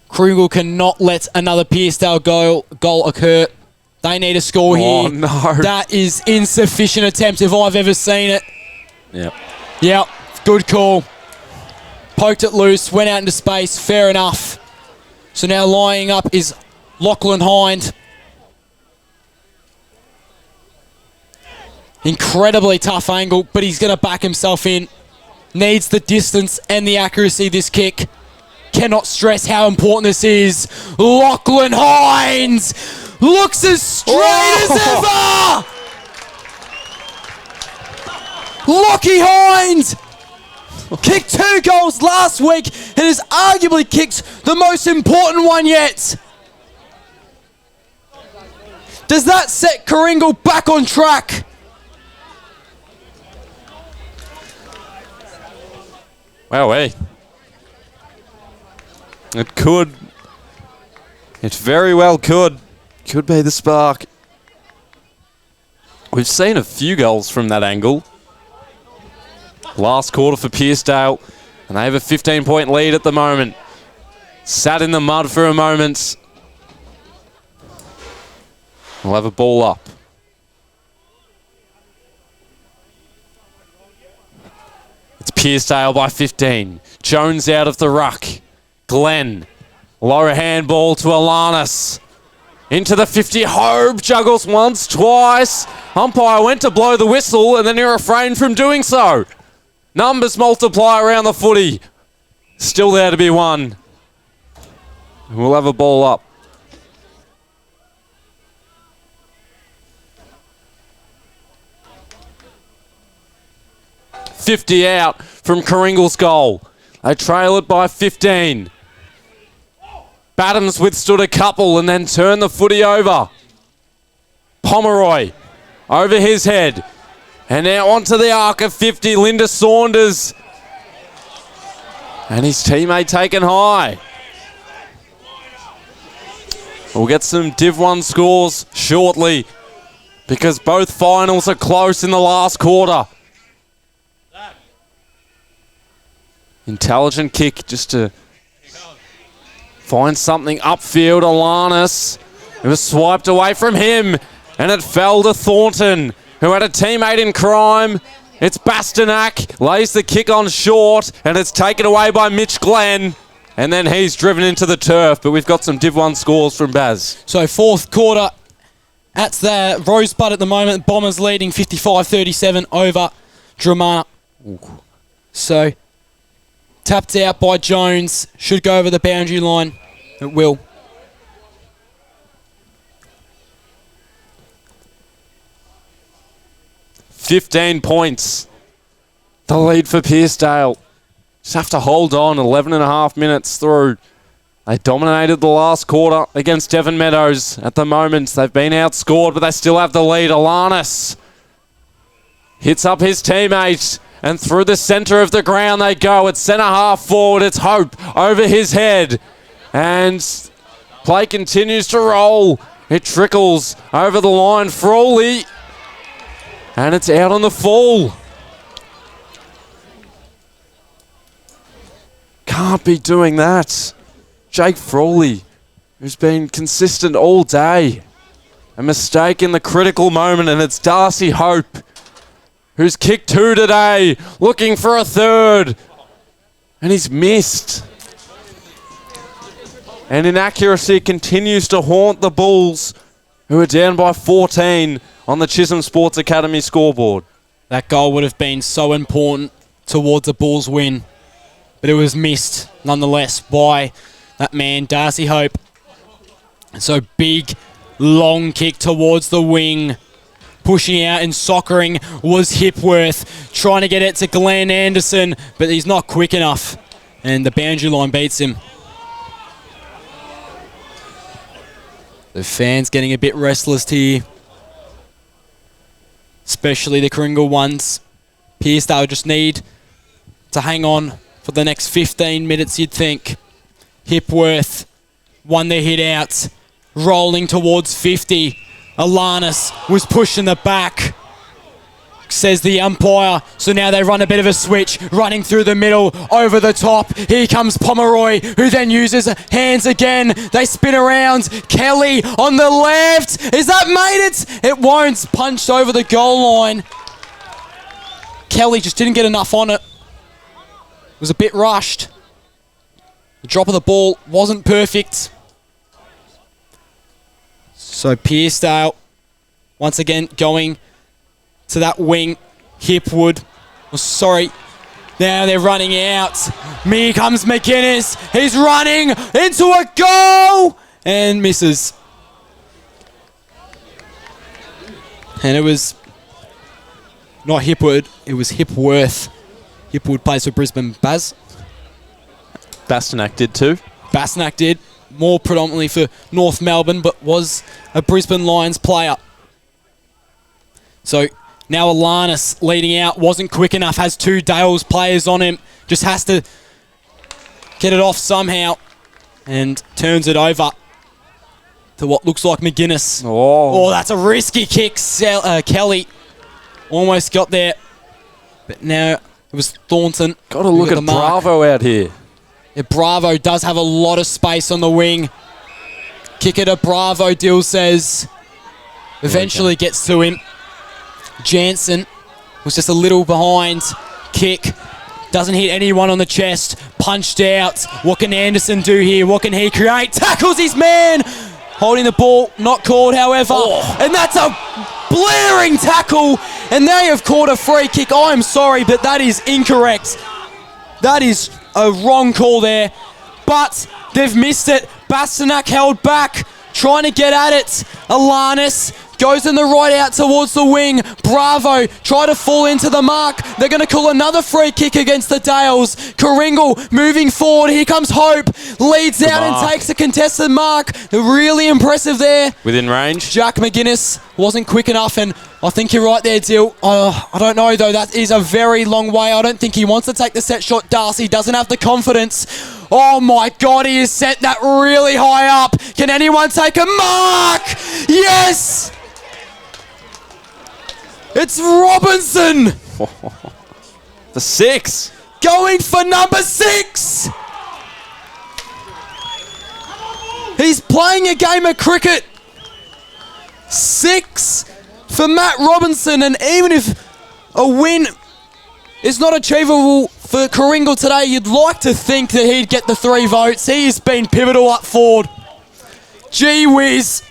Karingal cannot let another Pearcedale goal occur. They need a score here. Oh, no. That is insufficient attempt if I've ever seen it. Yep. Good call. Poked it loose, went out into space. Fair enough. So now lining up is Lachlan Hind. Incredibly tough angle, but he's going to back himself in. Needs the distance and the accuracy, this kick. Cannot stress how important this is. Lachlan Hines looks as straight as ever. Lockie Hines kicked 2 goals last week and has arguably kicked the most important one yet. Does that set Karingal back on track? Wow, hey. It could. It very well could. Could be the spark. We've seen a few goals from that angle. Last quarter for Pearcedale, and they have a 15-point lead at the moment. Sat in the mud for a moment. We'll have a ball up. It's Pearcedale by 15. Jones out of the ruck. Glenn. Lower handball to Alanis. Into the 50. Hope juggles once, twice. Umpire went to blow the whistle and then he refrained from doing so. Numbers multiply around the footy. Still there to be won. We'll have a ball up. .50 out from Karingal's goal. They trail it by 15. Battams withstood a couple and then turned the footy over. Pomeroy over his head. And now onto the arc of 50, Linda Saunders. And his teammate taken high. We'll get some Div1 scores shortly because both finals are close in the last quarter. Intelligent kick just to find something upfield. Alanis. It was swiped away from him and it fell to Thornton, who had a teammate in crime. It's Bastanak, lays the kick on short and it's taken away by Mitch Glenn. And then he's driven into the turf, but we've got some Div 1 scores from Baz. So 4th quarter at the Rosebud at the moment. Bombers leading 55-37 over Dramana. So, tapped out by Jones. Should go over the boundary line. It will. $15 points. The lead for Pearcedale. Just have to hold on 11 and a half minutes through. They dominated the last quarter against Devon Meadows. At the moment, they've been outscored, but they still have the lead. Alanis hits up his teammate, and through the centre of the ground they go. It's centre half forward. It's Hope over his head. And play continues to roll. It trickles over the line. Frawley. And it's out on the full. Can't be doing that. Jake Frawley, who's been consistent all day. A mistake in the critical moment, and it's Darcy Hope, who's kicked 2 today, looking for a third. And he's missed. And inaccuracy continues to haunt the Bulls, who are down by 14 on the Chisholm Sports Academy scoreboard. That goal would have been so important towards the Bulls' win, but it was missed nonetheless by that man, Darcy Hope. So big, long kick towards the wing. Pushing out and soccering was Hipworth, trying to get it to Glenn Anderson, but he's not quick enough, and the boundary line beats him. The fans getting a bit restless here, especially the Karingal ones. Pearcedale just need to hang on for the next 15 minutes, you'd think. Hipworth won the hit out, rolling towards 50. Alanis was pushing the back, says the umpire. So now they run a bit of a switch, running through the middle, over the top. Here comes Pomeroy, who then uses hands again. They spin around. Kelly on the left. Is that made it? It won't. Punched over the goal line. Kelly just didn't get enough on it. It was a bit rushed. The drop of the ball wasn't perfect. So Pearcedale, once again, going to that wing. Hipwood. Oh, sorry. Now they're running out. Here comes McGuinness. He's running into a goal and misses. And it was not Hipwood, it was Hipworth. Hipwood plays for Brisbane. Baz? Bastanak did too. Bastanak did. More predominantly for North Melbourne, but was a Brisbane Lions player. So now Alanis leading out, wasn't quick enough, has 2 Dales players on him, just has to get it off somehow, and turns it over to what looks like McGuinness. Oh, that's a risky kick. Kelly almost got there, but now it was Thornton. Got to look at Bravo out here. Yeah, Bravo does have a lot of space on the wing. Kick it to Bravo, Dill says. Eventually gets to him. Jansen was just a little behind. Kick. Doesn't hit anyone on the chest. Punched out. What can Anderson do here? What can he create? Tackles his man! Holding the ball. Not called, however. And that's a blaring tackle. And they have called a free kick. I'm sorry, but that is incorrect. That is a wrong call there, but they've missed it. Bastanak held back, trying to get at it. Alanis goes in the right out towards the wing. Bravo try to fall into the mark. They're going to call another free kick against the Dales. Karingal moving forward. Here comes Hope. Leads out and takes a contested mark. Really impressive there. Within range. Jack McGuinness wasn't quick enough, and I think you're right there, Dill. I don't know, though. That is a very long way. I don't think he wants to take the set shot. Darcy doesn't have the confidence. Oh, my God. He has set that really high up. Can anyone take a mark? Yes! It's Robinson. The 6. Going for number 6. He's playing a game of cricket. 6 for Matt Robinson, and even if a win is not achievable for Karingal today, you'd like to think that he'd get the 3 votes. He's been pivotal up forward. Gee whiz.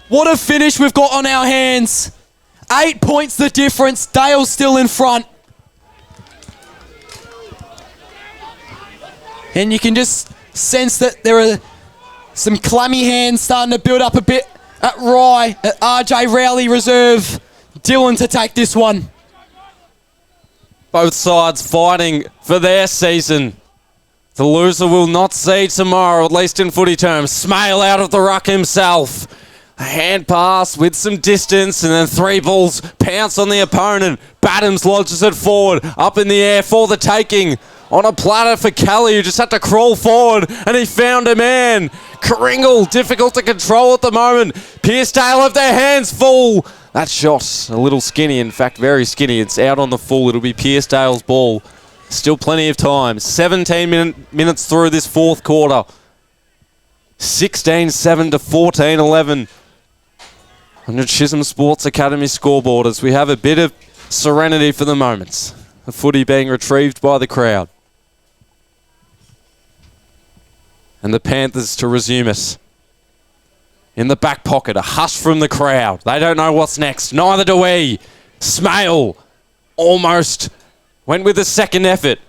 What a finish we've got on our hands. 8 points the difference. Dale's still in front. And you can just sense that there are some clammy hands starting to build up a bit at Rye, at RJ Rowley Reserve. Dylan to take this one. Both sides fighting for their season. The loser will not see tomorrow, at least in footy terms. Smale out of the ruck himself. A hand pass with some distance, and then three balls pounce on the opponent. Battams lodges it forward, up in the air for the taking. On a platter for Kelly, who just had to crawl forward, and he found a man. Karingal, difficult to control at the moment. Pearcedale have their hands full. That shot, a little skinny, in fact, very skinny. It's out on the full. It'll be Pearcedale's ball. Still plenty of time. 17 minutes through this fourth quarter. 16-7 to 14-11. On the Chisholm Sports Academy scoreboard as we have a bit of serenity for the moment. The footy being retrieved by the crowd. And the Panthers to resume it. In the back pocket, a hush from the crowd. They don't know what's next. Neither do we. Smale almost went with a second effort.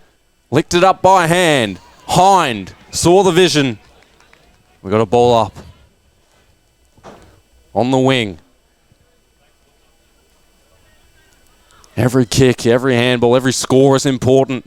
Licked it up by hand. Hind saw the vision. We got a ball up. On the wing. Every kick, every handball, every score is important.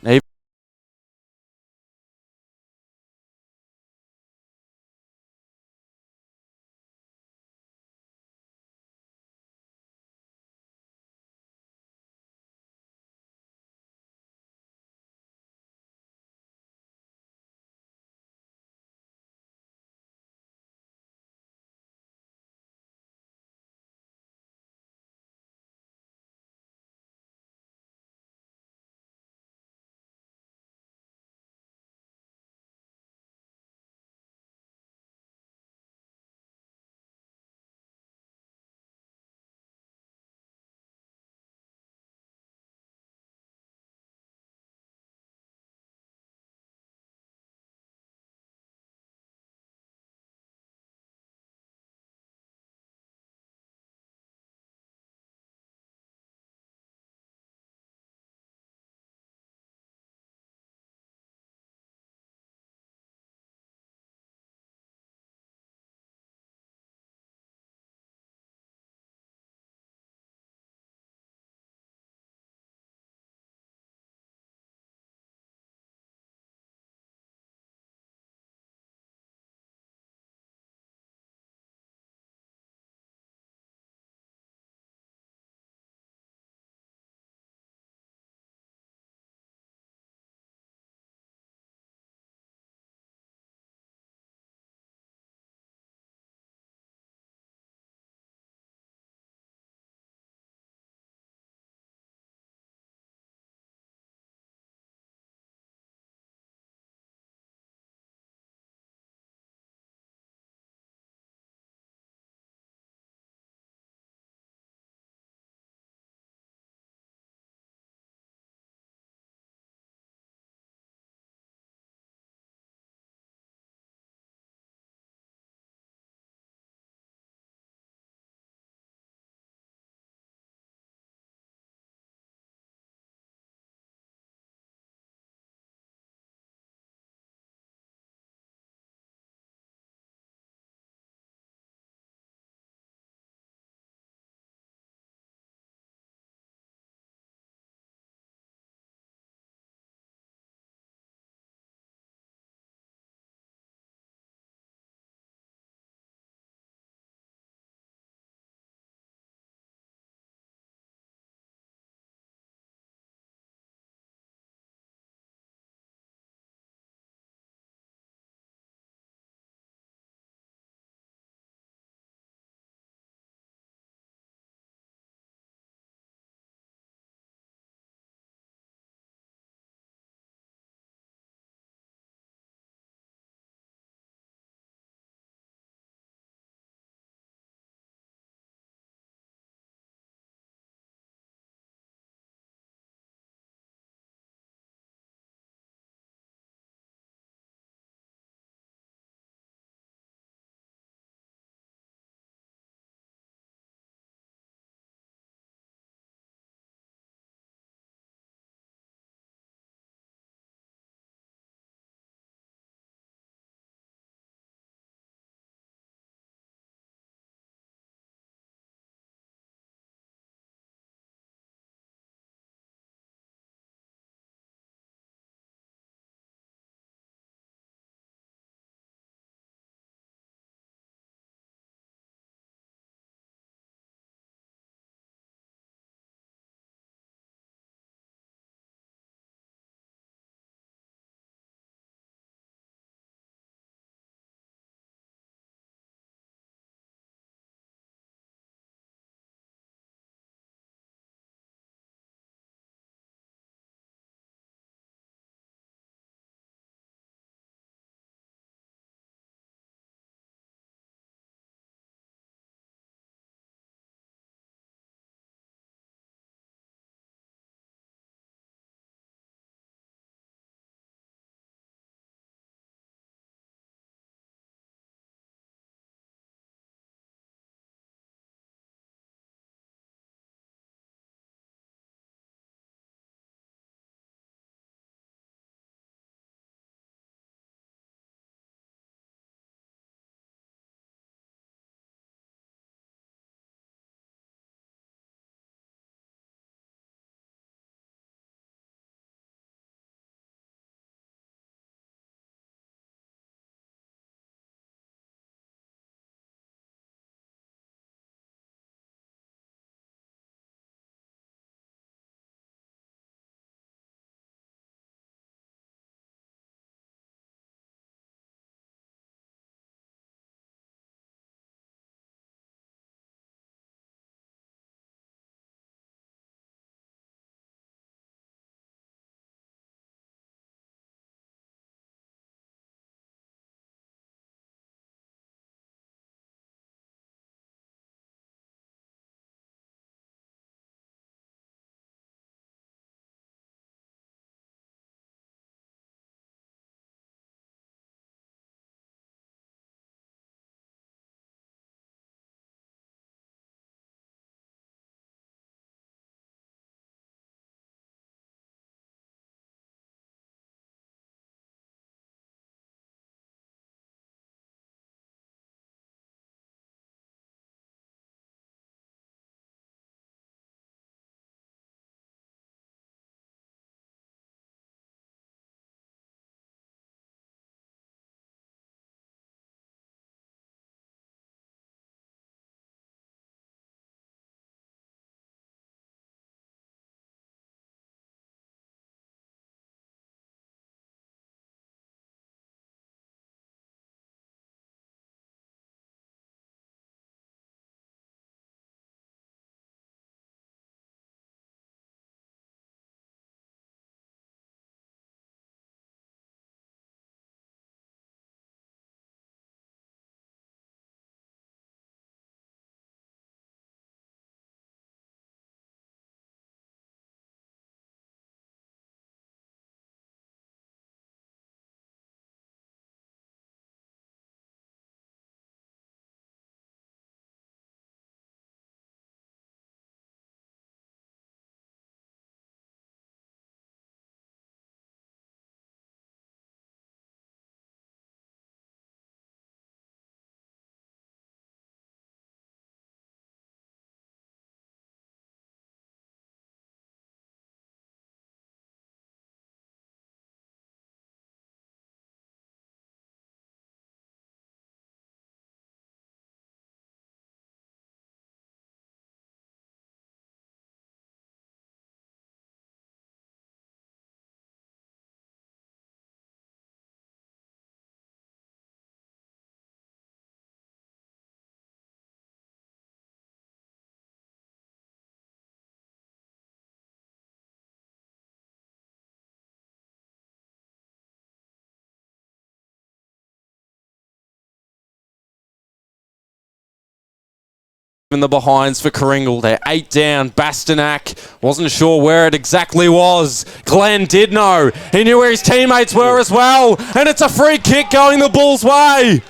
in the behinds for Karingal. They're 8 down. Bastanak wasn't sure where it exactly was. Glenn did know. He knew where his teammates were as well. And it's a free kick going the Bulls' way.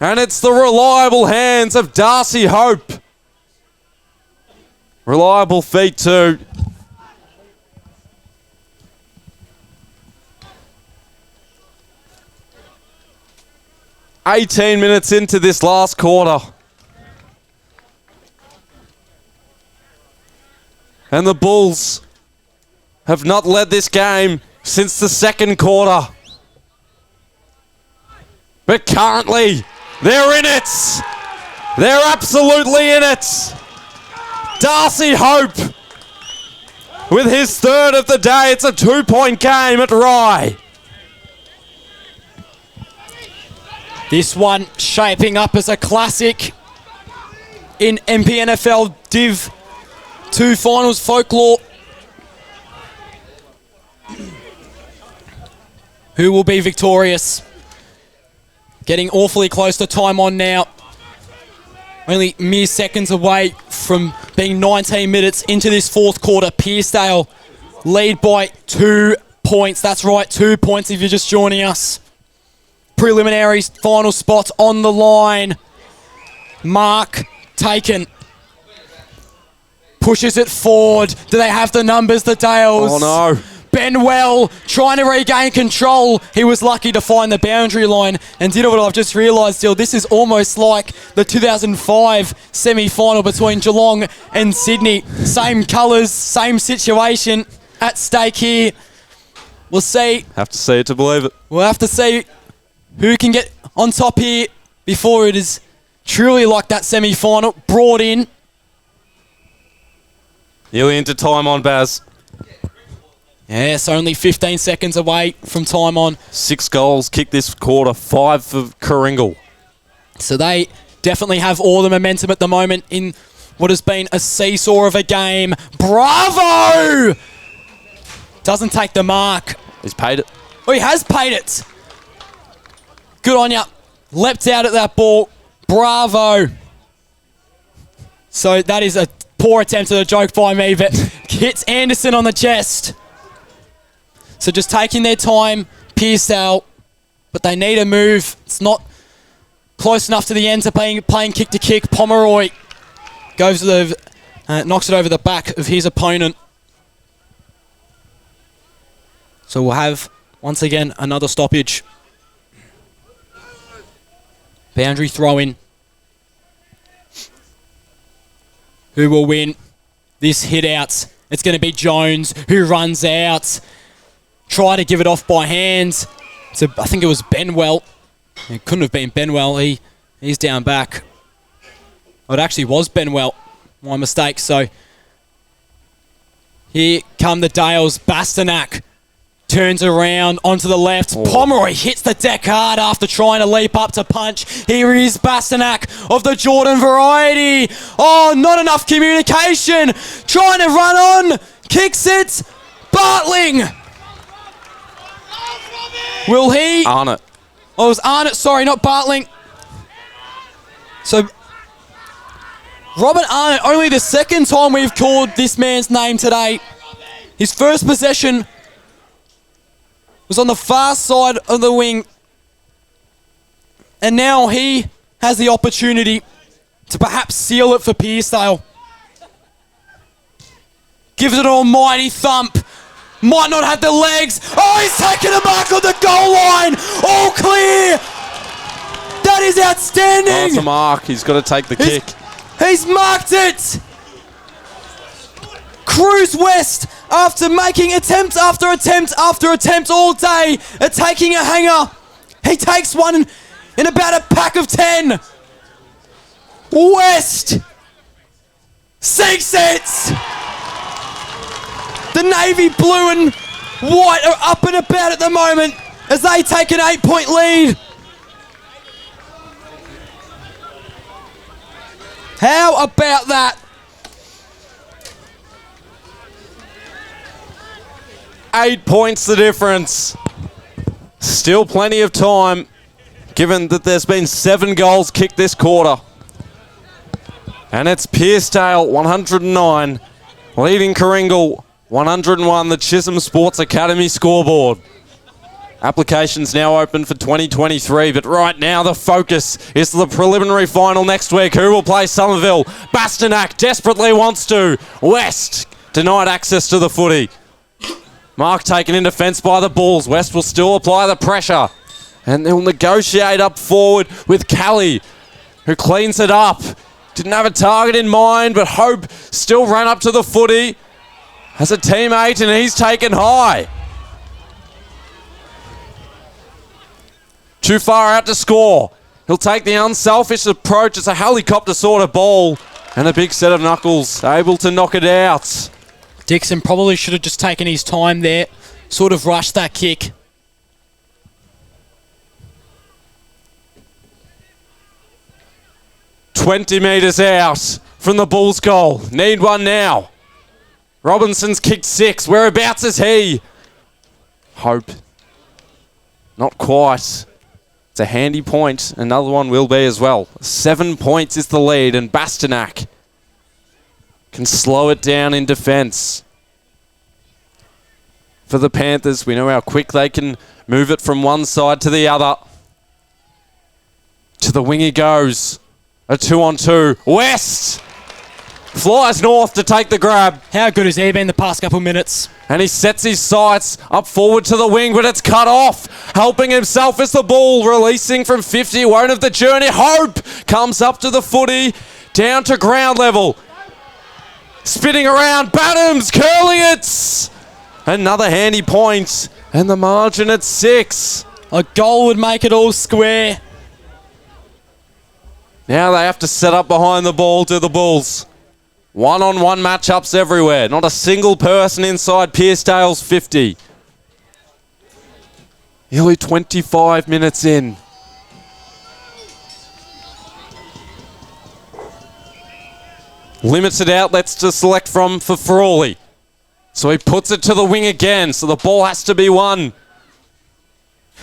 And it's the reliable hands of Darcy Hope. Reliable feet too. "18 minutes into this last quarter. And the Bulls have not led this game since the second quarter. But currently, they're in it. They're absolutely in it. Darcy Hope with his third of the day. It's a 2-point game at Rye. This one shaping up as a classic in Mpnfl DIV2 finals folklore. Who will be victorious? Getting awfully close to time on now. Only mere seconds away from being 19 minutes into this fourth quarter. Pearcedale lead by 2 points. That's right, 2 points if you're just joining us. Preliminaries, final spots on the line. Mark taken. Pushes it forward. Do they have the numbers, the Dales? Oh no. Benwell trying to regain control. He was lucky to find the boundary line and did what I've just realised, Dill. This is almost like the 2005 semi-final between Geelong and Sydney. Same colours, same situation at stake here. We'll see. Have to see it to believe it. We'll have to see who can get on top here before it is truly like that semi-final. Brought in. Nearly into time on, Baz. Yes, only 15 seconds away from time on. 6 goals kicked this quarter, 5 for Karingal. So they definitely have all the momentum at the moment in what has been a seesaw of a game. Bravo! Doesn't take the mark. He's paid it. Oh, he has paid it. Good on ya. Leapt out at that ball. Bravo. So that is a poor attempt at a joke by me, but hits Anderson on the chest. So just taking their time, Pearcedale, but they need a move. It's not close enough to the end to playing kick to kick. Pomeroy goes to knocks it over the back of his opponent. So we'll have, once again, another stoppage. Boundary throw-in. Who will win this hit-out? It's going to be Jones who runs out. Try to give it off by hands. So I think it was Benwell. It couldn't have been Benwell. He's down back. Oh, it actually was Benwell. My mistake. So here come the Dales. Bastanak turns around onto the left. Oh. Pomeroy hits the deck hard after trying to leap up to punch. Here is Bastanak of the Jordan variety. Oh, not enough communication. Trying to run on. Kicks it. Bartling. Will he? Arnott. Oh, it was Arnott, sorry, not Bartling. So, Robert Arnott, only the second time we've called this man's name today. His first possession was on the far side of the wing. And now he has the opportunity to perhaps seal it for Pearcedale. Gives it an almighty thump. Might not have the legs. Oh, he's taken a mark on the goal line. All clear. That is outstanding. Oh, it's a mark. He's got to take the kick. He's marked it. Cruise West, after making attempt after attempt after attempt all day at taking a hanger, he takes one in about a pack of 10. West sinks it. The navy blue and white are up and about at the moment as they take an 8-point lead. How about that? 8 points the difference. Still plenty of time. given that there's been 7 goals kicked this quarter. And it's Pearcedale, 109, leading Karingal, 101, the Chisholm Sports Academy scoreboard. Applications now open for 2023, but right now the focus is the preliminary final next week. Who will play Somerville? Bastanak desperately wants to. West denied access to the footy. Mark taken in defence by the Bulls. West will still apply the pressure. And they'll negotiate up forward with Callie, who cleans it up. Didn't have a target in mind, but Hope still ran up to the footy. Has a teammate and he's taken high. Too far out to score. He'll take the unselfish approach. It's a helicopter sort of ball. And a big set of knuckles, able to knock it out. Dixon probably should have just taken his time there, sort of rushed that kick. "20 metres out from the Bulls' goal. Need one now. Robinson's kicked 6. Whereabouts is he? Hope. Not quite. It's a handy point. Another one will be as well. 7 points is the lead, and Bastanak can slow it down in defence. For the Panthers, we know how quick they can move it from one side to the other. To the wing he goes. A 2-on-2. West flies north to take the grab. How good has he been the past couple minutes? And he sets his sights up forward to the wing, but it's cut off. Helping himself is the Bull, releasing from 50. Won't have the journey. Hope comes up to the footy, down to ground level. Spinning around, Badham's curling it. Another handy point, and the margin at 6. A goal would make it all square. Now they have to set up behind the ball to the Bulls. One-on-one matchups everywhere. Not a single person inside Pearcedale's 50. Nearly 25 minutes in. Limited outlets to select from for Frawley. So he puts it to the wing again, so the ball has to be won.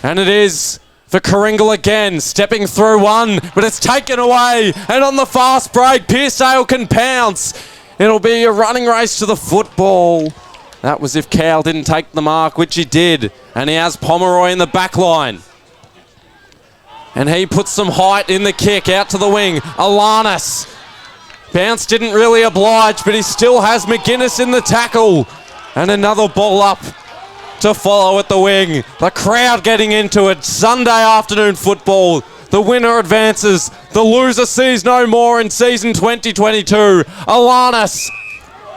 And it is for Karingal again, stepping through one, but it's taken away. And on the fast break, Pearcedale can pounce. It'll be a running race to the football. That was if Cal didn't take the mark, which he did. And he has Pomeroy in the back line. And he puts some height in the kick out to the wing. Alanis. Bounce didn't really oblige, but he still has McGuinness in the tackle. And another ball up to follow at the wing. The crowd getting into it. Sunday afternoon football. The winner advances. The loser sees no more in season 2022. Alanis.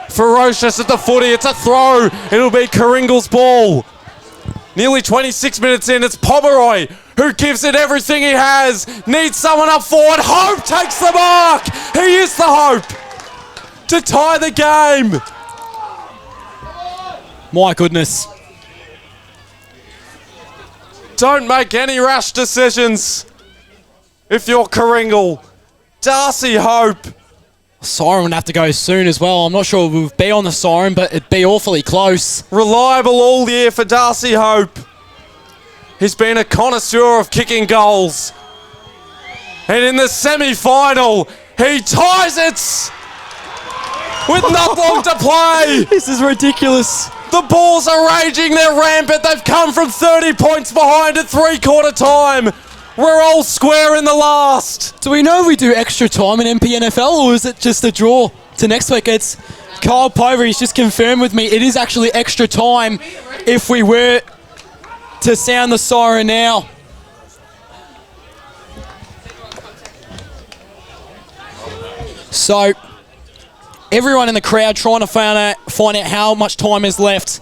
Ferocious at the footy. It's a throw. It'll be Karingal's ball. Nearly 26 minutes in. It's Pomeroy who gives it everything he has. Needs someone up forward. Hope takes the mark. He is the Hope to tie the game. My goodness. Don't make any rash decisions if you're Karingal. Darcy Hope. Siren would have to go soon as well. I'm not sure we'll be on the siren, but it'd be awfully close. Reliable all year for Darcy Hope. He's been a connoisseur of kicking goals. And in the semi-final, he ties it with not long to play. This is ridiculous. The Bulls are raging, they're rampant. They've come from 30 points behind at three-quarter time. We're all square in the last. Do we know we do extra time in Mpnfl, or is it just a draw to next week? It's Kyle Pover, he's just confirmed with me. It is actually extra time if we were to sound the siren now. So, everyone in the crowd trying to find out how much time is left.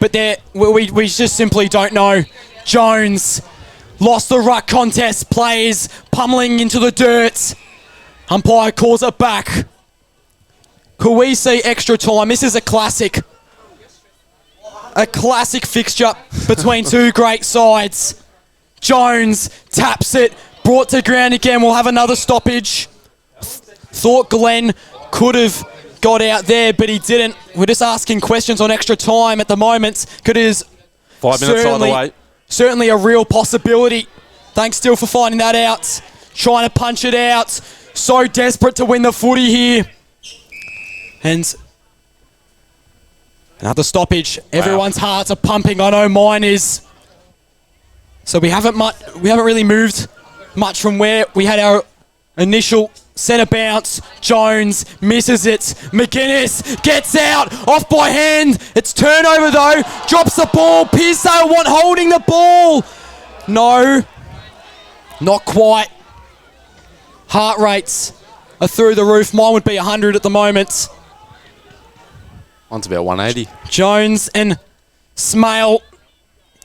But we just simply don't know. Jones lost the ruck contest. Players pummeling into the dirt. Umpire calls it back. Could we see extra time? This is a classic. A classic fixture between two great sides. Jones taps it. Brought to ground again. We'll have another stoppage. Thought Glenn could have got out there, but he didn't. We're just asking questions on extra time at the moment. Could is 5 minutes either way. Certainly a real possibility. Thanks, Dill, for finding that out. Trying to punch it out. So desperate to win the footy here. And another stoppage. Wow. Everyone's hearts are pumping. I know mine is. So we haven't really moved much from where we had our initial centre bounce. Jones misses it. McGuinness gets out. Off by hand. It's turnover though. Drops the ball. Pearcedale holding the ball. No. Not quite. Heart rates are through the roof. Mine would be 100 at the moment. One's about 180. Jones and Smale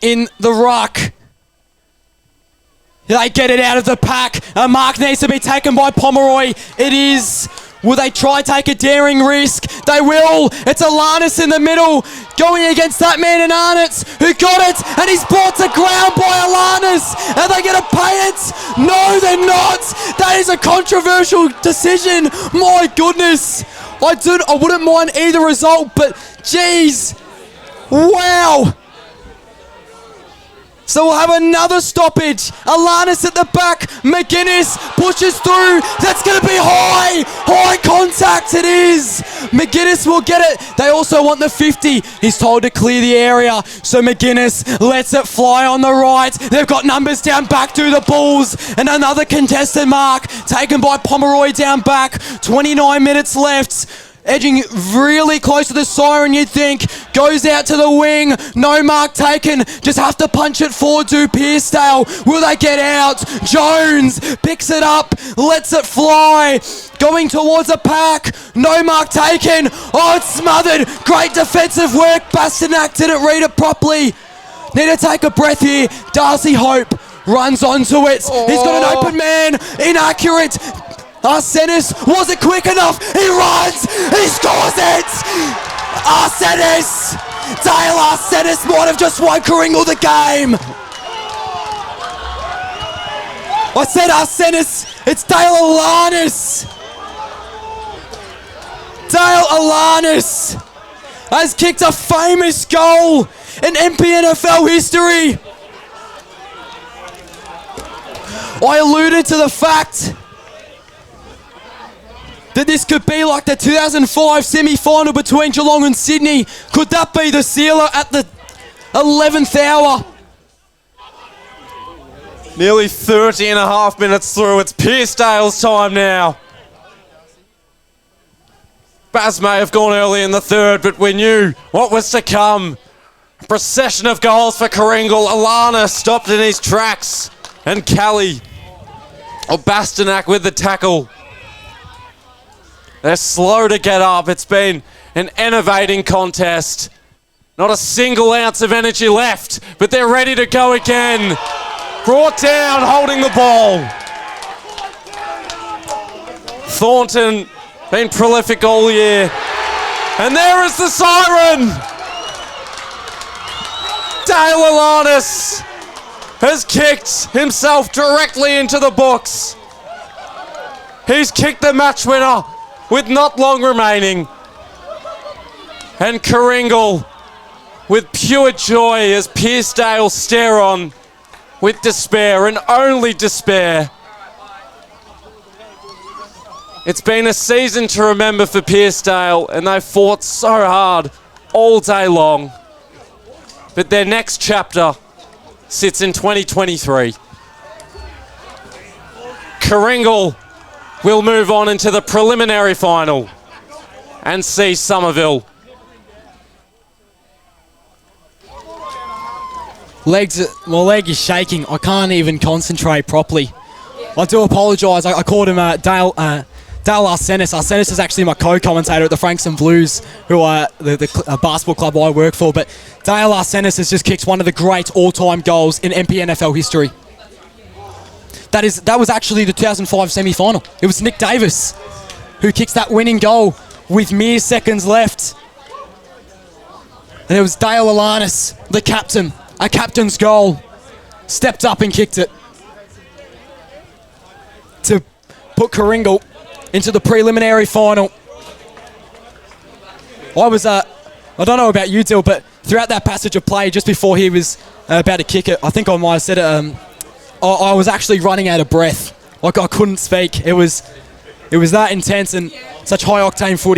in the ruck. They get it out of the pack. A mark needs to be taken by Pomeroy. It is. Will they try take a daring risk? They will. It's Alanis in the middle going against that man in Arnott who got it and he's brought to ground by Alanis. Are they going to pay it? No, they're not. That is a controversial decision. My goodness. I wouldn't mind either result, but geez. Wow. So we'll have another stoppage. Alanis at the back. McGuinness pushes through. That's going to be high. High contact it is. McGuinness will get it. They also want the 50. He's told to clear the area. So McGuinness lets it fly on the right. They've got numbers down back to the Bulls. And another contested mark taken by Pomeroy down back. 29 minutes left. Edging really close to the siren, you'd think. Goes out to the wing. No mark taken. Just have to punch it forward to Pearcedale. Will they get out? Jones picks it up. Lets it fly. Going towards the pack. No mark taken. Oh, it's smothered. Great defensive work. Bastanak didn't read it properly. Need to take a breath here. Darcy Hope runs onto it. Oh. He's got an open man. Inaccurate. Arsenis, was it quick enough? He runs, he scores it! Arsenis! Dale Arsenis might have just won Karingal the game! I said Arsenis, it's Dale Alanis! Dale Alanis has kicked a famous goal in Mpnfl history! I alluded to the fact that this could be like the 2005 semi-final between Geelong and Sydney. Could that be the sealer at the 11th hour? Nearly 30 and a half minutes through. It's Pearcedale's time now. Baz may have gone early in the third, but we knew what was to come. A procession of goals for Karingal. Alana stopped in his tracks. And Kelly, or Bastanak with the tackle. They're slow to get up. It's been an enervating contest. Not a single ounce of energy left, but they're ready to go again. Brought down, holding the ball. Thornton, been prolific all year. And there is the siren. Dale Alanis has kicked himself directly into the books. He's kicked the match winner with not long remaining. And Karingal with pure joy as Pearcedale stare on with despair and only despair. It's been a season to remember for Pearcedale, and they fought so hard all day long. But their next chapter sits in 2023. Karingal will move on into the preliminary final and see Somerville. My leg is shaking. I can't even concentrate properly. I do apologise. I called him Dale Arsenis. Arsenis is actually my co-commentator at the Frankston Blues, who are the basketball club I work for. But Dale Arsenis has just kicked one of the great all-time goals in Mpnfl history. That was actually the 2005 semi-final. It was Nick Davis who kicks that winning goal with mere seconds left. And it was Dale Alanis, the captain, a captain's goal, stepped up and kicked it to put Karingal into the preliminary final. I don't know about you, Dill, but throughout that passage of play, just before he was about to kick it, I think I might have said it, I was actually running out of breath. Like I couldn't speak. It was that intense and such high octane footy.